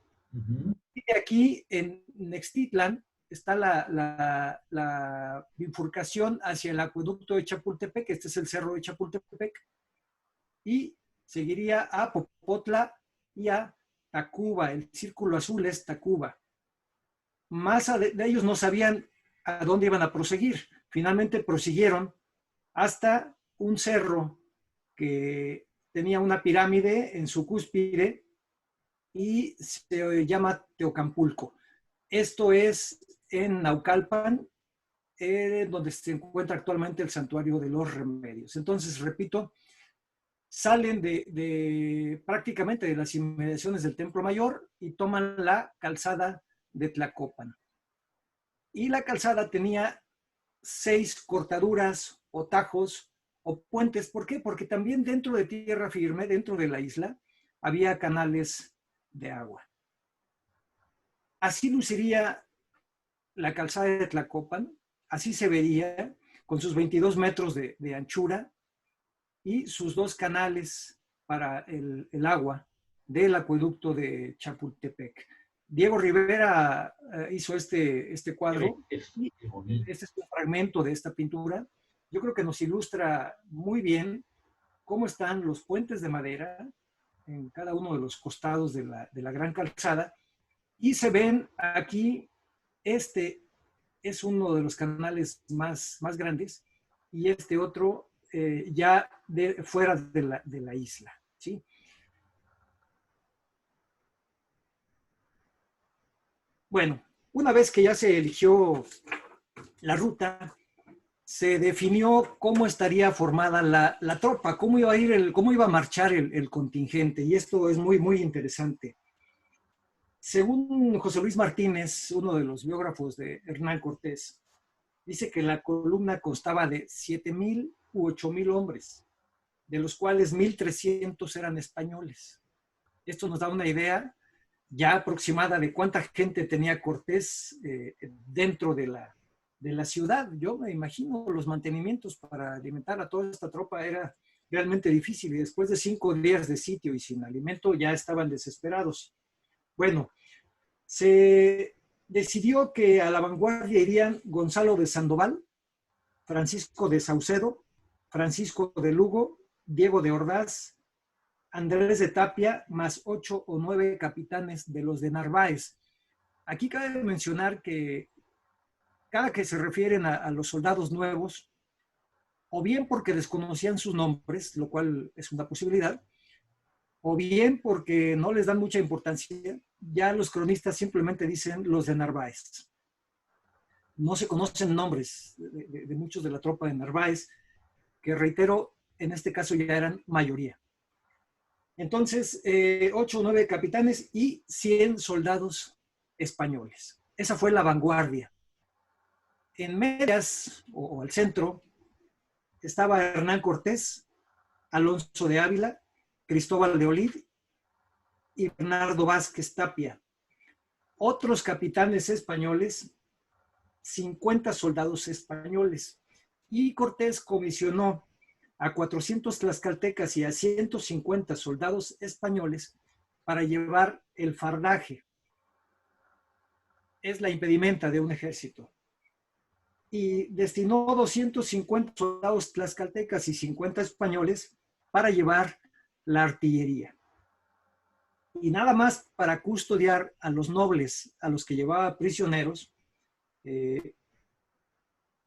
Y aquí, en Nextitlán, está la bifurcación hacia el acueducto de Chapultepec. Este es el cerro de Chapultepec. Y seguiría a Popotla y a Tacuba. El círculo azul es Tacuba. Más de ellos no sabían a dónde iban a proseguir. Finalmente prosiguieron hasta un cerro que tenía una pirámide en su cúspide y se llama Teocampulco. Esto es en Naucalpan, donde se encuentra actualmente el Santuario de los Remedios. Entonces, repito, salen prácticamente de las inmediaciones del Templo Mayor y toman la calzada de Tlacopan. Y la calzada tenía 6 cortaduras o tajos o puentes. ¿Por qué? Porque también dentro de tierra firme, dentro de la isla, había canales de agua. Así luciría la calzada de Tlacopan, así se vería, con sus 22 metros de anchura y sus 2 canales para el agua del acueducto de Chapultepec. Diego Rivera hizo este cuadro. Este es un fragmento de esta pintura. Yo creo que nos ilustra muy bien cómo están los puentes de madera en cada uno de los costados de la gran calzada. Y se ven aquí, este es uno de los canales más grandes y este otro ya fuera de la isla, ¿sí? Bueno, una vez que ya se eligió la ruta, se definió cómo estaría formada la tropa, cómo iba a marchar el contingente, y esto es muy interesante. Según José Luis Martínez, uno de los biógrafos de Hernán Cortés, dice que la columna constaba de 7,000 u 8,000 hombres, de los cuales 1,300 eran españoles. Esto nos da una idea ya aproximada de cuánta gente tenía Cortés dentro de la ciudad. Yo me imagino los mantenimientos para alimentar a toda esta tropa era realmente difícil, y después de 5 días de sitio y sin alimento ya estaban desesperados. Bueno, se decidió que a la vanguardia irían Gonzalo de Sandoval, Francisco de Saucedo, Francisco de Lugo, Diego de Ordaz, Andrés de Tapia, más 8 o 9 capitanes de los de Narváez. Aquí cabe mencionar que cada que se refieren a los soldados nuevos, o bien porque desconocían sus nombres, lo cual es una posibilidad, o bien porque no les dan mucha importancia, ya los cronistas simplemente dicen los de Narváez. No se conocen nombres de muchos de la tropa de Narváez, que reitero, en este caso ya eran mayoría. Entonces, 8 o 9 capitanes y 100 soldados españoles. Esa fue la vanguardia. En medias, o al centro, estaba Hernán Cortés, Alonso de Ávila, Cristóbal de Olid y Bernardo Vázquez Tapia. Otros capitanes españoles, 50 soldados españoles. Y Cortés comisionó a 400 tlaxcaltecas y a 150 soldados españoles para llevar el fardaje. Es la impedimenta de un ejército. Y destinó 250 soldados tlaxcaltecas y 50 españoles para llevar la artillería. Y nada más para custodiar a los nobles, a los que llevaba prisioneros,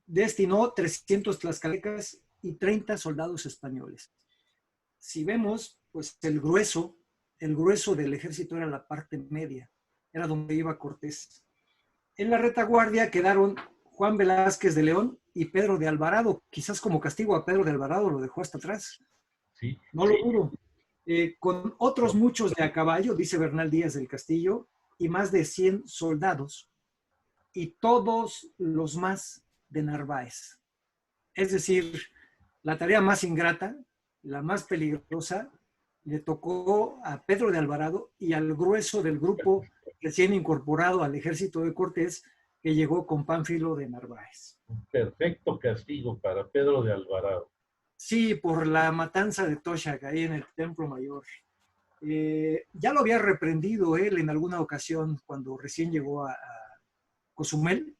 destinó 300 tlaxcaltecas y 30 soldados españoles. Si vemos, pues el grueso del ejército era la parte media, era donde iba Cortés. En la retaguardia quedaron Juan Velázquez de León y Pedro de Alvarado. Quizás como castigo a Pedro de Alvarado lo dejó hasta atrás. Sí. No lo dudo. Con otros muchos de a caballo, dice Bernal Díaz del Castillo, y más de 100 soldados, y todos los más de Narváez. Es decir, la tarea más ingrata, la más peligrosa, le tocó a Pedro de Alvarado y al grueso del grupo recién incorporado al ejército de Cortés, que llegó con Pánfilo de Narváez. Un perfecto castigo para Pedro de Alvarado. Sí, por la matanza de Toshak ahí en el Templo Mayor. Ya lo había reprendido él en alguna ocasión cuando recién llegó a Cozumel,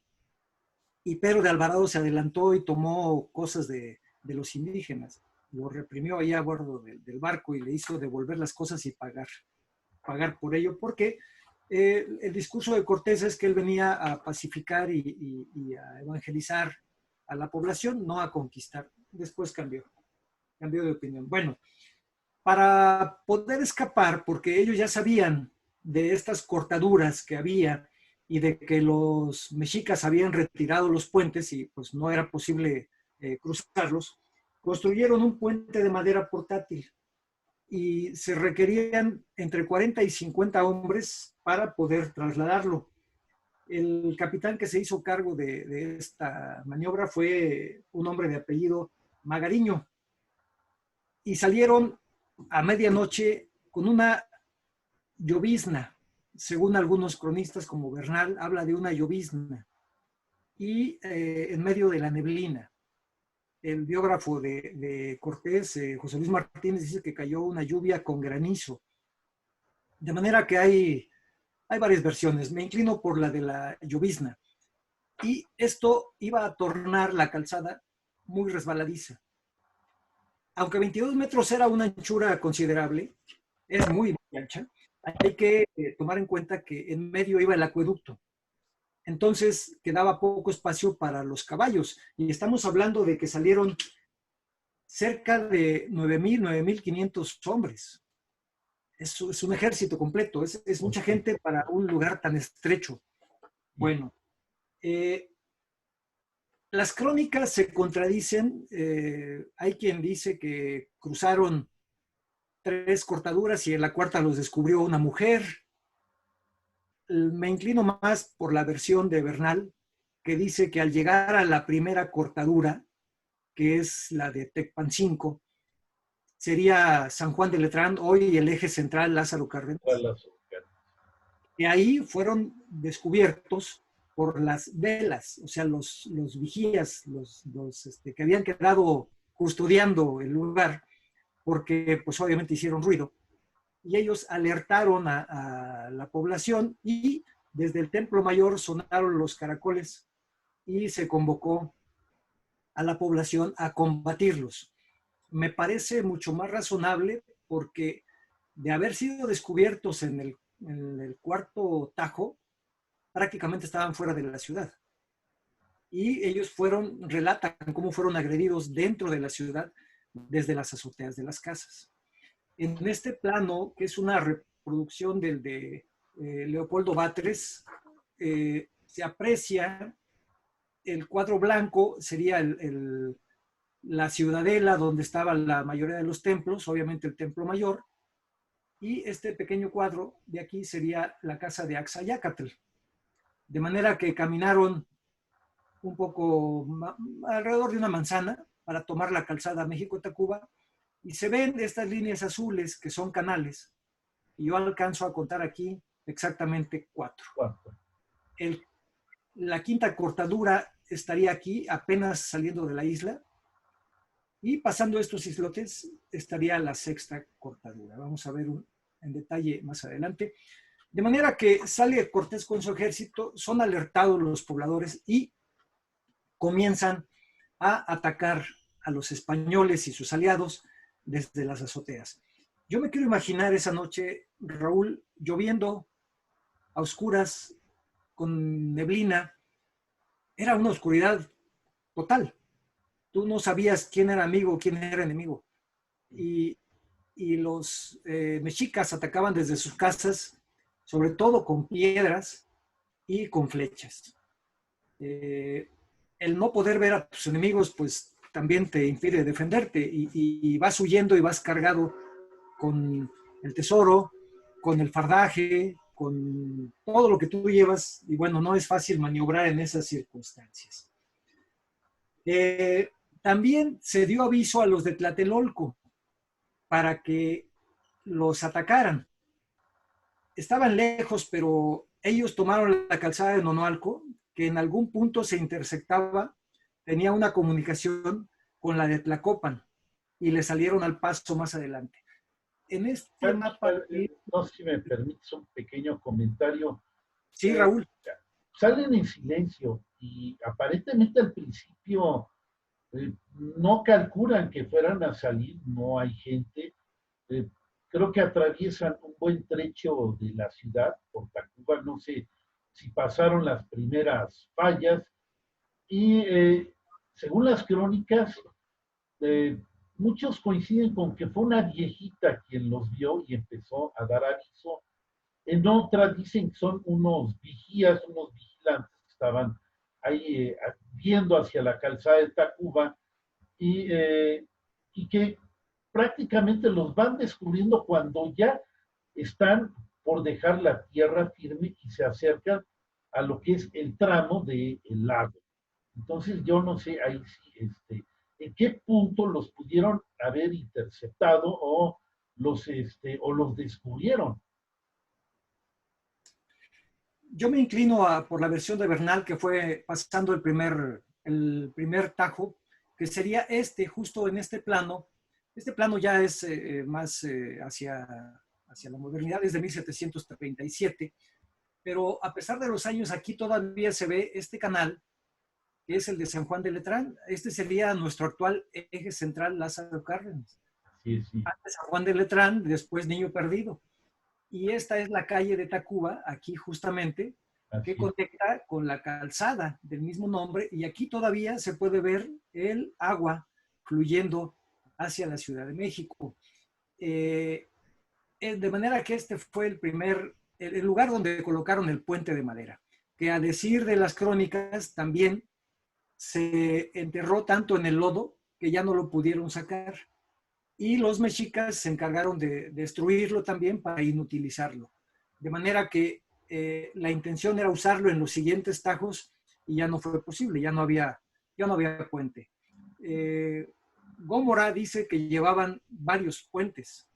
y Pedro de Alvarado se adelantó y tomó cosas de los indígenas. Lo reprimió ahí a bordo del barco y le hizo devolver las cosas y pagar por ello, porque el discurso de Cortés es que él venía a pacificar y a evangelizar a la población, no a conquistar. Después cambió de opinión. Bueno, para poder escapar, porque ellos ya sabían de estas cortaduras que había y de que los mexicas habían retirado los puentes y pues no era posible cruzarlos, construyeron un puente de madera portátil y se requerían entre 40 y 50 hombres para poder trasladarlo. El capitán que se hizo cargo de esta maniobra fue un hombre de apellido Magariño, y salieron a medianoche con una llovizna. Según algunos cronistas como Bernal, habla de una llovizna, y en medio de la neblina. El biógrafo de Cortés, José Luis Martínez, dice que cayó una lluvia con granizo. De manera que hay varias versiones. Me inclino por la de la llovizna. Y esto iba a tornar la calzada muy resbaladiza. Aunque 22 metros era una anchura considerable, es muy ancha, hay que tomar en cuenta que en medio iba el acueducto. Entonces quedaba poco espacio para los caballos. Y estamos hablando de que salieron cerca de 9,000, 9,500 hombres. Es un ejército completo, es mucha gente para un lugar tan estrecho. Bueno, las crónicas se contradicen. Hay quien dice que cruzaron 3 cortaduras y en la cuarta los descubrió una mujer. Me inclino más por la versión de Bernal, que dice que al llegar a la primera cortadura, que es la de Tecpancinco, sería San Juan de Letrán, hoy el eje central Lázaro Cárdenas. Y ahí fueron descubiertos por las velas, o sea, los vigías, los que habían quedado custodiando el lugar, porque pues obviamente hicieron ruido. Y ellos alertaron a la población, y desde el Templo Mayor sonaron los caracoles y se convocó a la población a combatirlos. Me parece mucho más razonable, porque de haber sido descubiertos en el cuarto tajo, prácticamente estaban fuera de la ciudad. Y ellos relatan cómo fueron agredidos dentro de la ciudad desde las azoteas de las casas. En este plano, que es una reproducción del de Leopoldo Batres, se aprecia el cuadro blanco, sería la ciudadela donde estaban la mayoría de los templos, obviamente el Templo Mayor, y este pequeño cuadro de aquí sería la casa de Axayácatl. De manera que caminaron un poco alrededor de una manzana para tomar la calzada México-Tacuba, y se ven estas líneas azules que son canales, y yo alcanzo a contar aquí exactamente 4. La quinta cortadura estaría aquí, apenas saliendo de la isla, y pasando estos islotes estaría la sexta cortadura. Vamos a ver en detalle más adelante. De manera que sale Cortés con su ejército, son alertados los pobladores y comienzan a atacar a los españoles y sus aliados desde las azoteas. Yo me quiero imaginar esa noche, Raúl, lloviendo a oscuras, con neblina, era una oscuridad total. Tú no sabías quién era amigo, quién era enemigo. Y, y los mexicas atacaban desde sus casas, sobre todo con piedras y con flechas. El no poder ver a tus enemigos, pues también te impide defenderte y vas huyendo y vas cargado con el tesoro, con el fardaje, con todo lo que tú llevas, y bueno, no es fácil maniobrar en esas circunstancias. También se dio aviso a los de Tlatelolco para que los atacaran. Estaban lejos, pero ellos tomaron la calzada de Nonoalco, que en algún punto se intersectaba, tenía una comunicación con la de Tlacopan, y le salieron al paso más adelante. En este mapa... No sé si me permites un pequeño comentario. Sí, Raúl. Salen en silencio y aparentemente al principio no calculan que fueran a salir, no hay gente. Creo que atraviesan un buen trecho de la ciudad por Tacuba, no sé si pasaron las primeras fallas y según las crónicas, eh, muchos coinciden con que fue una viejita quien los vio y empezó a dar aviso. En otras dicen que son unos vigías, unos vigilantes que estaban ahí viendo hacia la calzada de Tacuba y que prácticamente los van descubriendo cuando ya están por dejar la tierra firme y se acercan a lo que es el tramo del lago. Entonces yo no sé ahí sí, en qué punto los pudieron haber interceptado o los descubrieron. Yo me inclino por la versión de Bernal, que fue pasando el primer tajo, que sería justo en este plano. Este plano ya es más hacia la modernidad, es de 1737, pero a pesar de los años, aquí todavía se ve este canal, que es el de San Juan de Letrán. Este sería nuestro actual eje central, Lázaro Cárdenas. Sí, sí. Antes San Juan de Letrán, después Niño Perdido. Y esta es la calle de Tacuba, aquí justamente, que conecta con la calzada del mismo nombre, y aquí todavía se puede ver el agua fluyendo hacia la Ciudad de México. De manera que este fue el lugar donde colocaron el puente de madera, que a decir de las crónicas también se enterró tanto en el lodo que ya no lo pudieron sacar. Y los mexicas se encargaron de destruirlo también para inutilizarlo. De manera que la intención era usarlo en los siguientes tajos y ya no fue posible, ya no había puente. Gómora dice que llevaban varios puentes.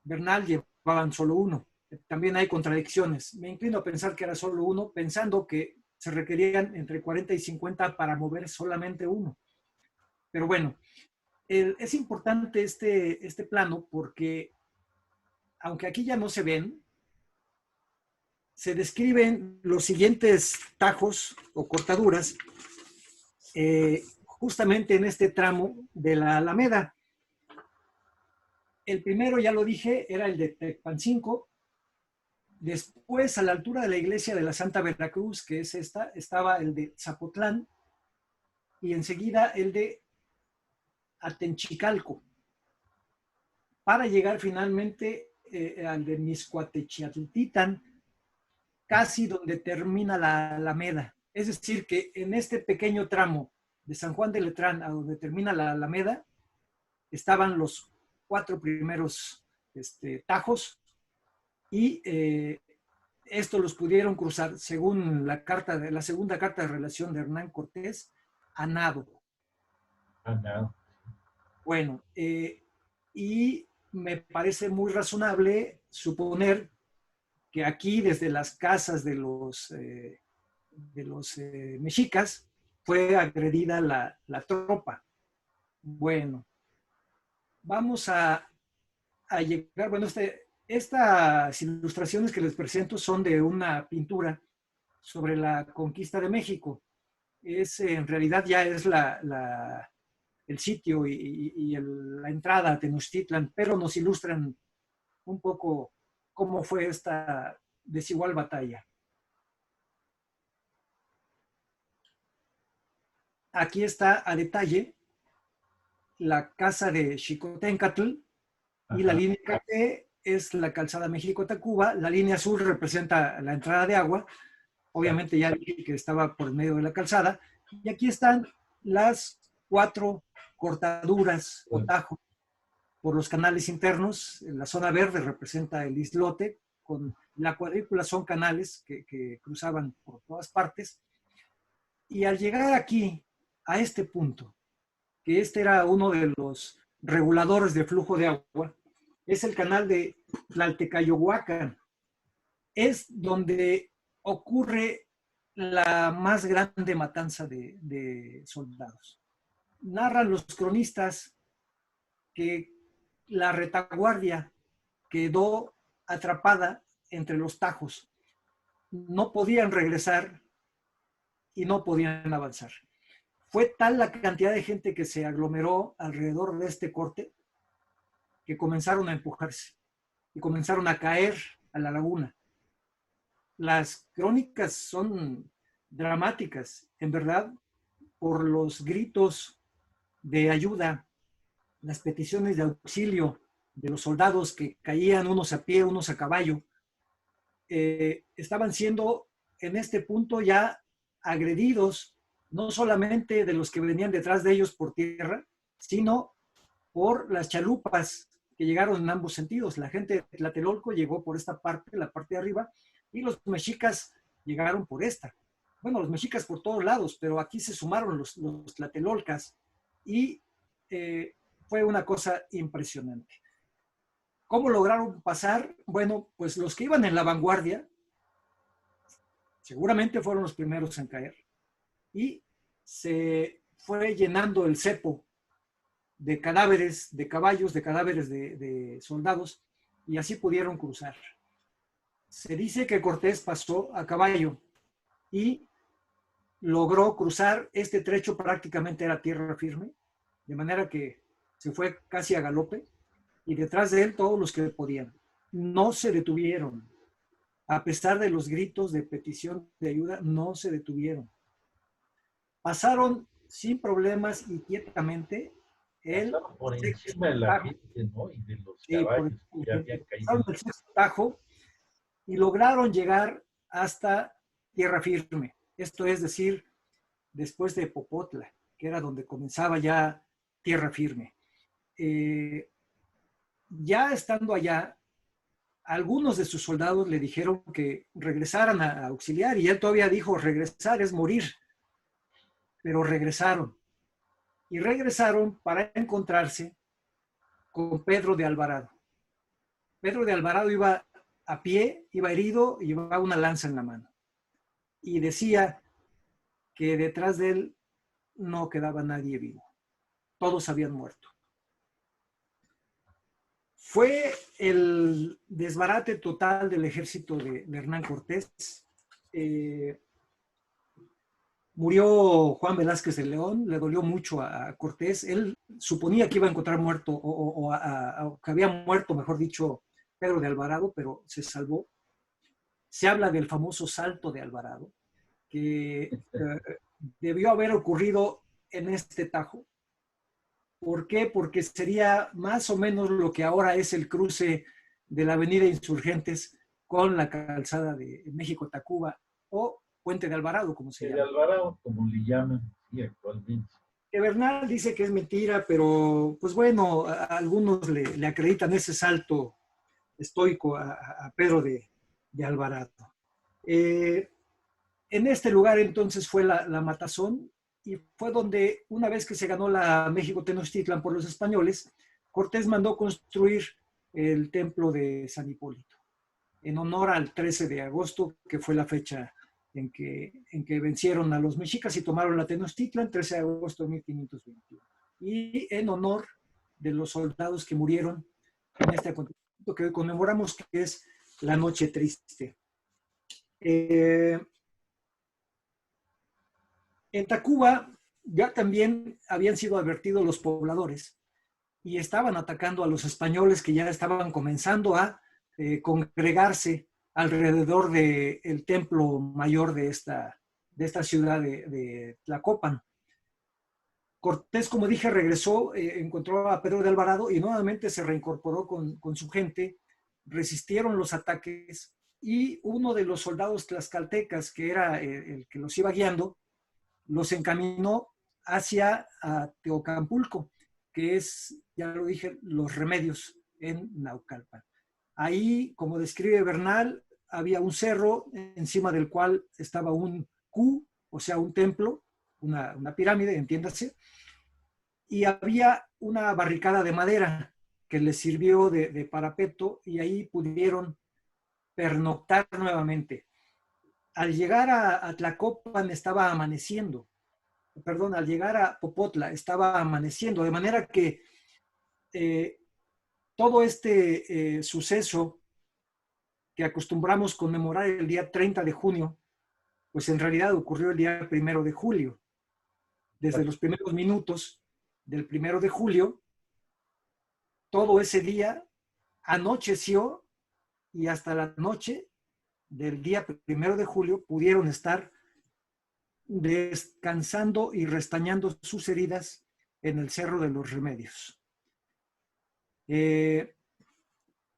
Bernal llevaban solo uno. También hay contradicciones. Me inclino a pensar que era solo uno, pensando que se requerían entre 40 y 50 para mover solamente uno. Pero bueno, es importante este plano porque, aunque aquí ya no se ven, se describen los siguientes tajos o cortaduras justamente en este tramo de la Alameda. El primero, ya lo dije, era el de Tecpancinco. Después, a la altura de la iglesia de la Santa Veracruz, que es esta, estaba el de Zapotlán, y enseguida el de Atenchicalco, para llegar finalmente al de Mixcoatechiatltitan, casi donde termina la Alameda. Es decir, que en este pequeño tramo de San Juan de Letrán a donde termina la Alameda, estaban los 4 primeros tajos, y estos los pudieron cruzar, según la segunda carta de relación de Hernán Cortés, a nado. A nado. Bueno, y me parece muy razonable suponer que aquí, desde las casas de los mexicas, fue agredida la tropa. Bueno, vamos a llegar, bueno, estas ilustraciones que les presento son de una pintura sobre la conquista de México. En realidad ya es el sitio y la entrada a Tenochtitlan, pero nos ilustran un poco cómo fue esta desigual batalla. aquí está a detalle la casa de Xicoténcatl y la Ajá. línea café es la calzada México-Tacuba, la línea azul representa la entrada de agua, Exacto. obviamente ya dije que estaba por medio de la calzada, y aquí están las 4 cortaduras o tajos por los canales internos. La zona verde representa el islote, con la cuadrícula son canales que cruzaban por todas partes. Y al llegar aquí, a este punto, que este era uno de los reguladores de flujo de agua, es el canal de Tlaltecayohuacan. Es donde ocurre la más grande matanza de soldados. Narran los cronistas que la retaguardia quedó atrapada entre los tajos. No podían regresar y no podían avanzar. Fue tal la cantidad de gente que se aglomeró alrededor de este corte que comenzaron a empujarse y comenzaron a caer a la laguna. Las crónicas son dramáticas, en verdad, por los gritos de ayuda, las peticiones de auxilio de los soldados que caían unos a pie, unos a caballo, estaban siendo en este punto ya agredidos, no solamente de los que venían detrás de ellos por tierra, sino por las chalupas que llegaron en ambos sentidos. La gente de Tlatelolco llegó por esta parte, la parte de arriba, y los mexicas llegaron por esta. Bueno, los mexicas por todos lados, pero aquí se sumaron los tlatelolcas y fue una cosa impresionante. ¿Cómo lograron pasar? Bueno, pues los que iban en la vanguardia seguramente fueron los primeros en caer y se fue llenando el cepo de cadáveres de caballos, de cadáveres de soldados, y así pudieron cruzar. Se dice que Cortés pasó a caballo y logró cruzar este trecho, prácticamente era tierra firme, de manera que se fue casi a galope, y detrás de él todos los que podían. No se detuvieron. A pesar de los gritos de petición de ayuda, no se detuvieron. Pasaron sin problemas y quietamente el Pasaron por sexto encima de la tajo, gente, ¿no? Y de los por caballos que ya habían caído pasaron en el la... sexto tajo y lograron llegar hasta tierra firme. Esto es decir, después de Popotla, que era donde comenzaba ya tierra firme. Ya estando allá, algunos de sus soldados le dijeron que regresaran a auxiliar y él todavía dijo, regresar es morir, pero regresaron. Y regresaron para encontrarse con Pedro de Alvarado. Pedro de Alvarado iba a pie, iba herido y llevaba una lanza en la mano. Y decía que detrás de él no quedaba nadie vivo. Todos habían muerto. Fue el desbarate total del ejército de Hernán Cortés. Murió Juan Velázquez de León, le dolió mucho a Cortés. Él suponía que iba a encontrar muerto, o que había muerto, mejor dicho, Pedro de Alvarado, pero se salvó. Se habla del famoso salto de Alvarado, que debió haber ocurrido en este tajo. ¿Por qué? Porque sería más o menos lo que ahora es el cruce de la avenida Insurgentes con la calzada de México-Tacuba o Puente de Alvarado, como se De llama. Alvarado, como le llaman, sí, actualmente. Que Bernal dice que es mentira, pero pues bueno, a algunos le acreditan ese salto estoico a Pedro de Alvarado. En este lugar entonces fue la matazón y fue donde una vez que se ganó la México-Tenochtitlan por los españoles, Cortés mandó construir el templo de San Hipólito en honor al 13 de agosto, que fue la fecha en que vencieron a los mexicas y tomaron la Tenochtitlan, 13 de agosto de 1521. Y en honor de los soldados que murieron en este acontecimiento que hoy conmemoramos, que es la Noche Triste. En Tacuba ya también habían sido advertidos los pobladores y estaban atacando a los españoles que ya estaban comenzando a congregarse alrededor del templo mayor de esta ciudad de Tlacopan. Cortés, como dije, regresó, encontró a Pedro de Alvarado y nuevamente se reincorporó con su gente, resistieron los ataques y uno de los soldados tlaxcaltecas, que era el que los iba guiando, los encaminó hacia Teocampulco, que es, ya lo dije, Los Remedios en Naucalpan. Ahí, como describe Bernal, había un cerro encima del cual estaba un Q, o sea, un templo, una pirámide, entiéndase, y había una barricada de madera que les sirvió de parapeto y ahí pudieron pernoctar nuevamente. Al llegar a Tlacopan estaba amaneciendo, perdón, al llegar a Popotla estaba amaneciendo, de manera que todo este suceso que acostumbramos conmemorar el día 30 de junio, pues en realidad ocurrió el día 1 de julio. Desde los primeros minutos del 1 de julio, todo ese día anocheció y hasta la noche del día 1 de julio pudieron estar descansando y restañando sus heridas en el Cerro de los Remedios.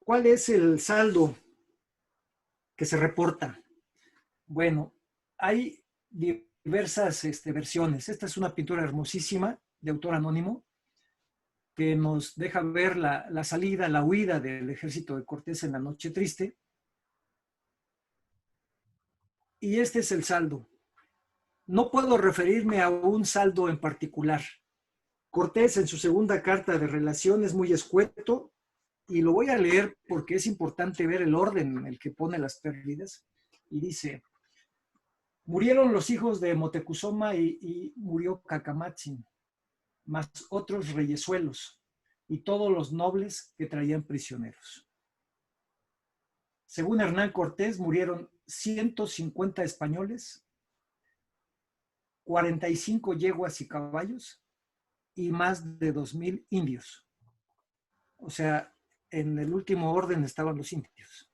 ¿Cuál es el saldo que se reporta? Bueno, hay diversas versiones. Esta es una pintura hermosísima de autor anónimo que nos deja ver la salida, la huida del ejército de Cortés en la noche triste. Y este es el saldo. No puedo referirme a un saldo en particular. Cortés en su segunda carta de relación es muy escueto y lo voy a leer porque es importante ver el orden en el que pone las pérdidas. Y dice, murieron los hijos de Motecuzoma y murió Cacamatzin, más otros reyesuelos y todos los nobles que traían prisioneros. Según Hernán Cortés, murieron 150 españoles, 45 yeguas y caballos y más de 2,000 indios. O sea, en el último orden estaban los indios,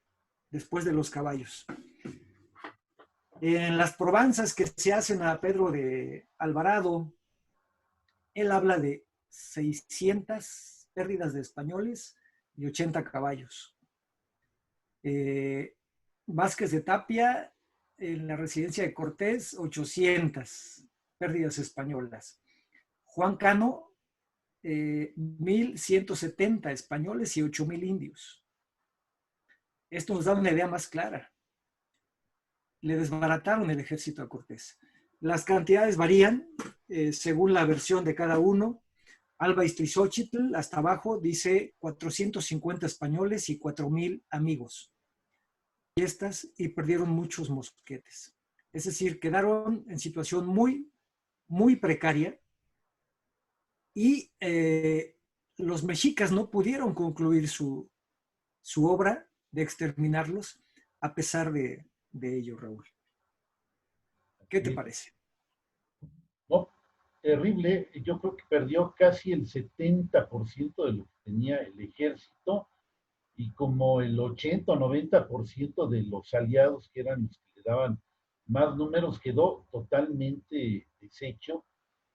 después de los caballos. En las probanzas que se hacen a Pedro de Alvarado, él habla de 600 pérdidas de españoles y 80 caballos. Vázquez de Tapia, en la residencia de Cortés, 800 pérdidas españolas. Juan Cano, 1,170 españoles y 8,000 indios. Esto nos da una idea más clara. Le desbarataron el ejército a Cortés. Las cantidades varían según la versión de cada uno. Alba Iztuizóchitl, hasta abajo, dice 450 españoles y 4,000 amigos. Y perdieron muchos mosquetes. Es decir, quedaron en situación muy, muy precaria y los mexicas no pudieron concluir su obra de exterminarlos a pesar de ello, Raúl. ¿Qué te parece? No, terrible. Yo creo que perdió casi el 70% de lo que tenía el ejército y como el 80 o 90% de los aliados, que eran los que le daban más números, quedó totalmente deshecho.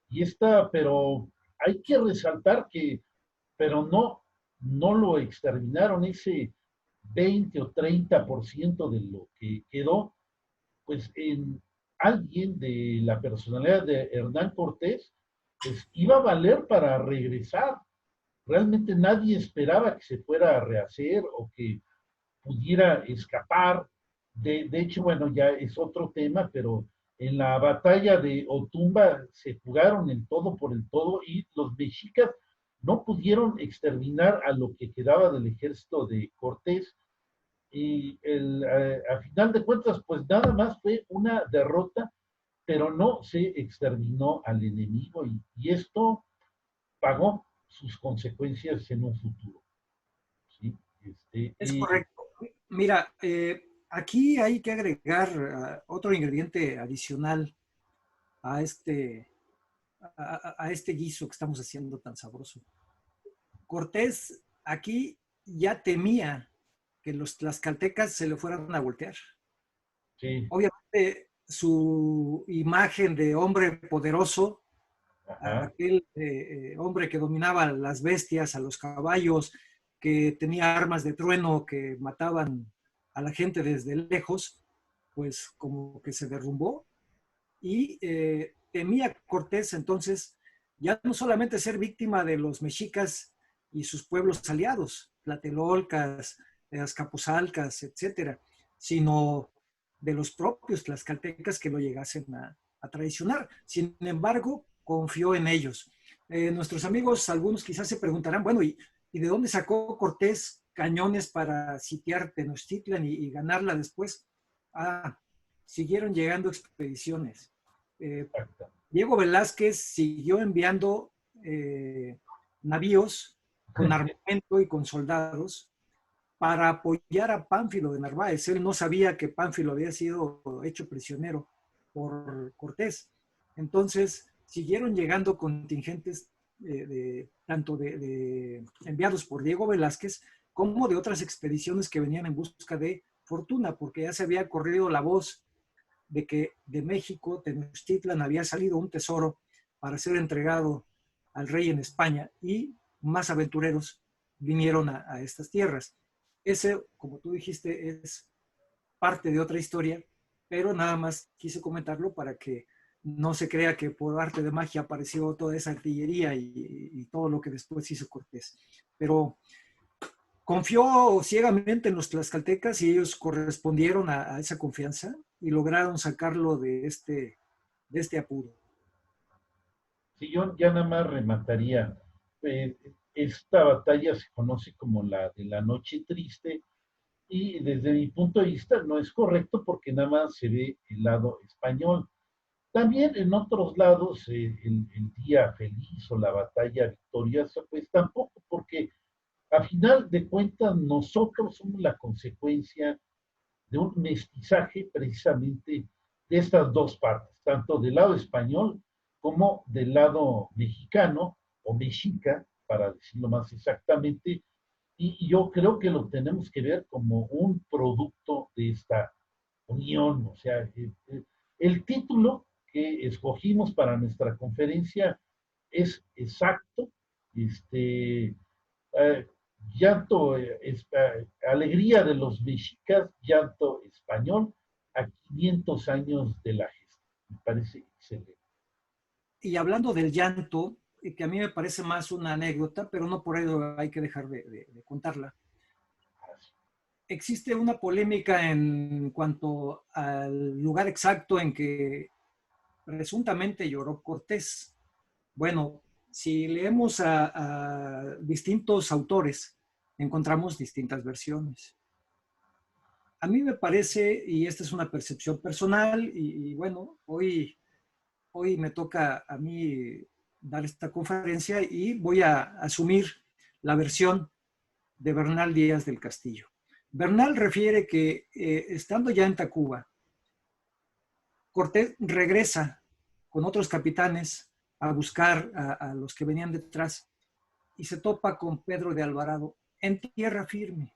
Y pero hay que resaltar que, pero no lo exterminaron, ese 20 o 30% de lo que quedó, pues en alguien de la personalidad de Hernán Cortés, pues iba a valer para regresar. Realmente nadie esperaba que se fuera a rehacer o que pudiera escapar. De hecho, bueno, ya es otro tema, pero en la batalla de Otumba se jugaron el todo por el todo y los mexicas no pudieron exterminar a lo que quedaba del ejército de Cortés. Y a final de cuentas, pues nada más fue una derrota, pero no se exterminó al enemigo y esto pagó sus consecuencias en un futuro. ¿Sí? Es correcto. Mira, aquí hay que agregar otro ingrediente adicional a este guiso que estamos haciendo tan sabroso. Cortés aquí ya temía que los tlaxcaltecas se le fueran a voltear. Sí. Obviamente su imagen de hombre poderoso a Ajá. aquel hombre que dominaba las bestias, a los caballos, que tenía armas de trueno que mataban a la gente desde lejos, pues como que se derrumbó y temía Cortés entonces ya no solamente ser víctima de los mexicas y sus pueblos aliados, Tlatelolcas, Azcapotzalcas, etcétera, sino de los propios tlaxcaltecas que lo llegasen a traicionar. Sin embargo, confió en ellos. Nuestros amigos, algunos quizás se preguntarán, bueno, ¿y de dónde sacó Cortés cañones para sitiar Tenochtitlan y ganarla después? Ah, siguieron llegando expediciones. Eh, Exacto. Diego Velázquez siguió enviando navíos con armamento y con soldados para apoyar a Pánfilo de Narváez. Él no sabía que Pánfilo había sido hecho prisionero por Cortés. Entonces, siguieron llegando contingentes tanto enviados por Diego Velázquez como de otras expediciones que venían en busca de fortuna, porque ya se había corrido la voz de que de México, Tenochtitlan, había salido un tesoro para ser entregado al rey en España y más aventureros vinieron a estas tierras. Ese, como tú dijiste, es parte de otra historia, pero nada más quise comentarlo para que no se crea que por arte de magia apareció toda esa artillería y todo lo que después hizo Cortés. Pero confió ciegamente en los tlaxcaltecas y ellos correspondieron a esa confianza y lograron sacarlo de este apuro. Si yo ya nada más remataría, esta batalla se conoce como la de la Noche Triste y desde mi punto de vista no es correcto porque nada más se ve el lado español. También en otros lados, el día feliz o la batalla victoriosa, pues tampoco, porque a final de cuentas nosotros somos la consecuencia de un mestizaje precisamente de estas dos partes, tanto del lado español como del lado mexicano o mexica, para decirlo más exactamente, y yo creo que lo tenemos que ver como un producto de esta unión, o sea, el título que escogimos para nuestra conferencia es exacto, este, eh, llanto, alegría de los mexicas, llanto español, a 500 años de la gesta. Me parece excelente. Y hablando del llanto, que a mí me parece más una anécdota, pero no por ello hay que dejar de contarla. Existe una polémica en cuanto al lugar exacto en que presuntamente lloró Cortés. Bueno, si leemos a distintos autores, encontramos distintas versiones. A mí me parece, y esta es una percepción personal, y bueno, hoy me toca a mí dar esta conferencia y voy a asumir la versión de Bernal Díaz del Castillo. Bernal refiere que estando ya en Tacuba, Cortés regresa con otros capitanes a buscar a los que venían detrás y se topa con Pedro de Alvarado en tierra firme.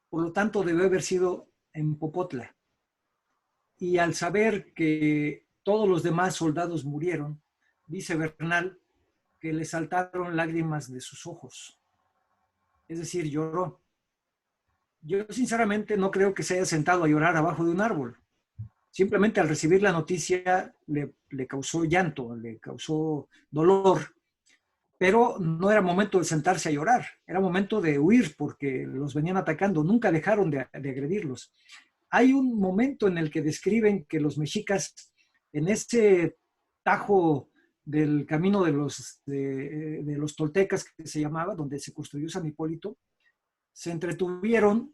Por lo tanto, debe haber sido en Popotla. Y al saber que todos los demás soldados murieron, dice Bernal que le saltaron lágrimas de sus ojos. Es decir, lloró. Yo sinceramente no creo que se haya sentado a llorar abajo de un árbol. Simplemente al recibir la noticia le causó llanto, le causó dolor, pero no era momento de sentarse a llorar, era momento de huir porque los venían atacando, nunca dejaron de agredirlos. Hay un momento en el que describen que los mexicas en ese tajo del camino de los toltecas que se llamaba, donde se construyó San Hipólito, se entretuvieron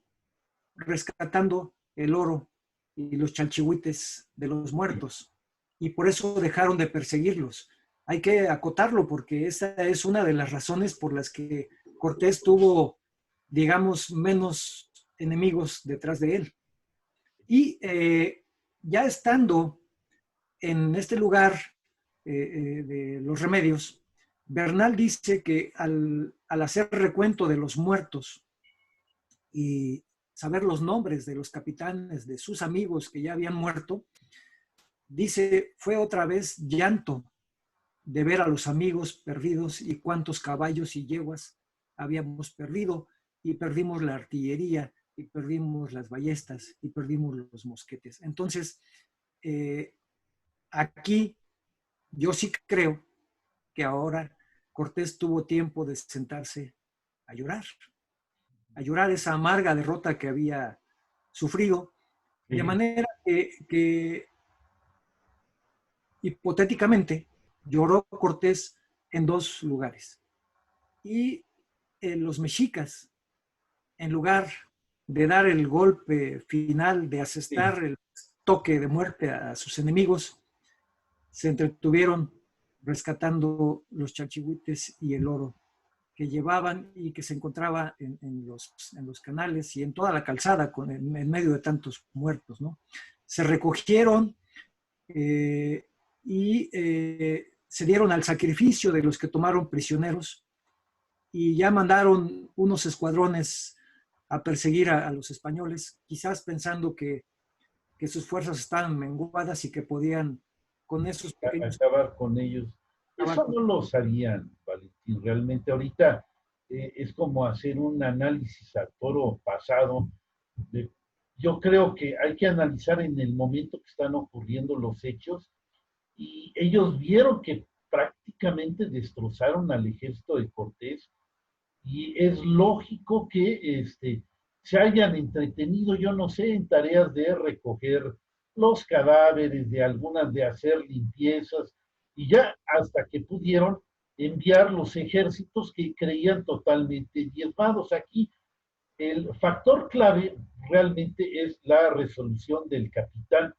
rescatando el oro y los chalchihuites de los muertos y por eso dejaron de perseguirlos. Hay que acotarlo porque esa es una de las razones por las que Cortés tuvo, digamos, menos enemigos detrás de él. Y ya estando en este lugar de los remedios, Bernal dice que al hacer recuento de los muertos y saber los nombres de los capitanes, de sus amigos que ya habían muerto, dice, fue otra vez llanto de ver a los amigos perdidos y cuántos caballos y yeguas habíamos perdido, y perdimos la artillería, y perdimos las ballestas, y perdimos los mosquetes. Entonces, aquí yo sí creo que ahora Cortés tuvo tiempo de sentarse a llorar esa amarga derrota que había sufrido, de Sí, manera que hipotéticamente lloró Cortés en dos lugares. Y los mexicas, en lugar de dar el golpe final, de sí. asestar el toque de muerte a sus enemigos, se entretuvieron rescatando los chalchihuites y el oro que llevaban y que se encontraba en los canales y en toda la calzada en medio de tantos muertos, ¿no? Se recogieron y se dieron al sacrificio de los que tomaron prisioneros, y ya mandaron unos escuadrones a perseguir a los españoles, quizás pensando que sus fuerzas estaban menguadas y que podían con esos pequeños Acabar con ellos. acabar Eso con... no lo sabían, Valentín. Realmente ahorita es como hacer un análisis a toro pasado. De, yo creo que hay que analizar en el momento que están ocurriendo los hechos, y ellos vieron que prácticamente destrozaron al ejército de Cortés, y es lógico que se hayan entretenido, yo no sé, en tareas de recoger los cadáveres, de algunas de hacer limpiezas, y ya hasta que pudieron enviar los ejércitos que creían totalmente diezmados. Aquí el factor clave realmente es la resolución del capitán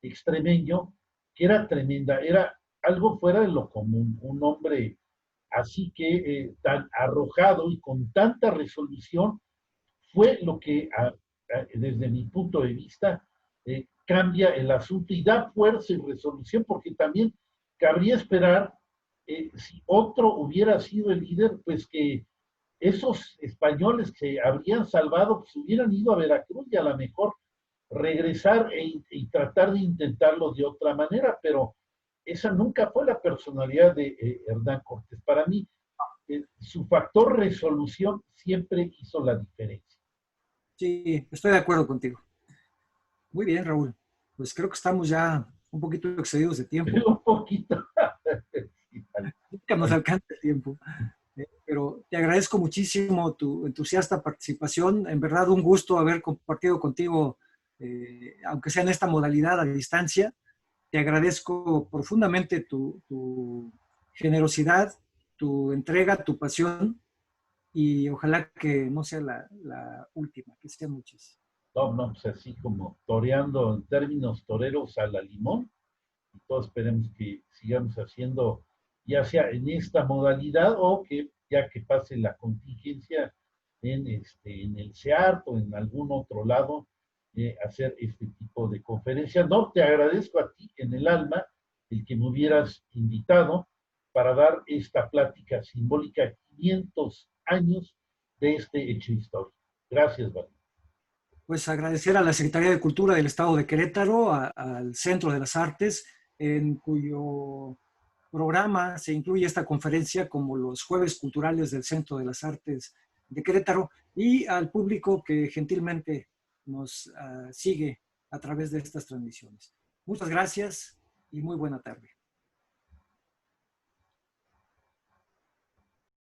extremeño, que era tremenda, era algo fuera de lo común, un hombre así que tan arrojado y con tanta resolución fue lo que, desde mi punto de vista, cambia el asunto y da fuerza y resolución, porque también cabría esperar, si otro hubiera sido el líder, pues que esos españoles que habrían salvado, pues hubieran ido a Veracruz y a lo mejor regresar y tratar de intentarlo de otra manera, pero esa nunca fue la personalidad de Hernán Cortés. Para mí, su factor resolución siempre hizo la diferencia. Sí, estoy de acuerdo contigo. Muy bien, Raúl. Pues creo que estamos ya un poquito excedidos de tiempo. Un poquito. Nunca nos alcanza el tiempo. Pero te agradezco muchísimo tu entusiasta participación. En verdad, un gusto haber compartido contigo, aunque sea en esta modalidad a distancia. Te agradezco profundamente tu generosidad, tu entrega, tu pasión, y ojalá que no sea la última, que sean muchas. No, no, pues así como toreando en términos toreros a la limón, y todos esperemos que sigamos haciendo, ya sea en esta modalidad o que ya que pase la contingencia en el CEART o en algún otro lado, hacer este tipo de conferencias. No, te agradezco a ti en el alma el que me hubieras invitado para dar esta plática simbólica, 500 años de este hecho histórico. Gracias, Valeria. Pues agradecer a la Secretaría de Cultura del Estado de Querétaro, al Centro de las Artes, en cuyo programa se incluye esta conferencia como los Jueves Culturales del Centro de las Artes de Querétaro, y al público que gentilmente nos sigue a través de estas transmisiones. Muchas gracias y muy buena tarde.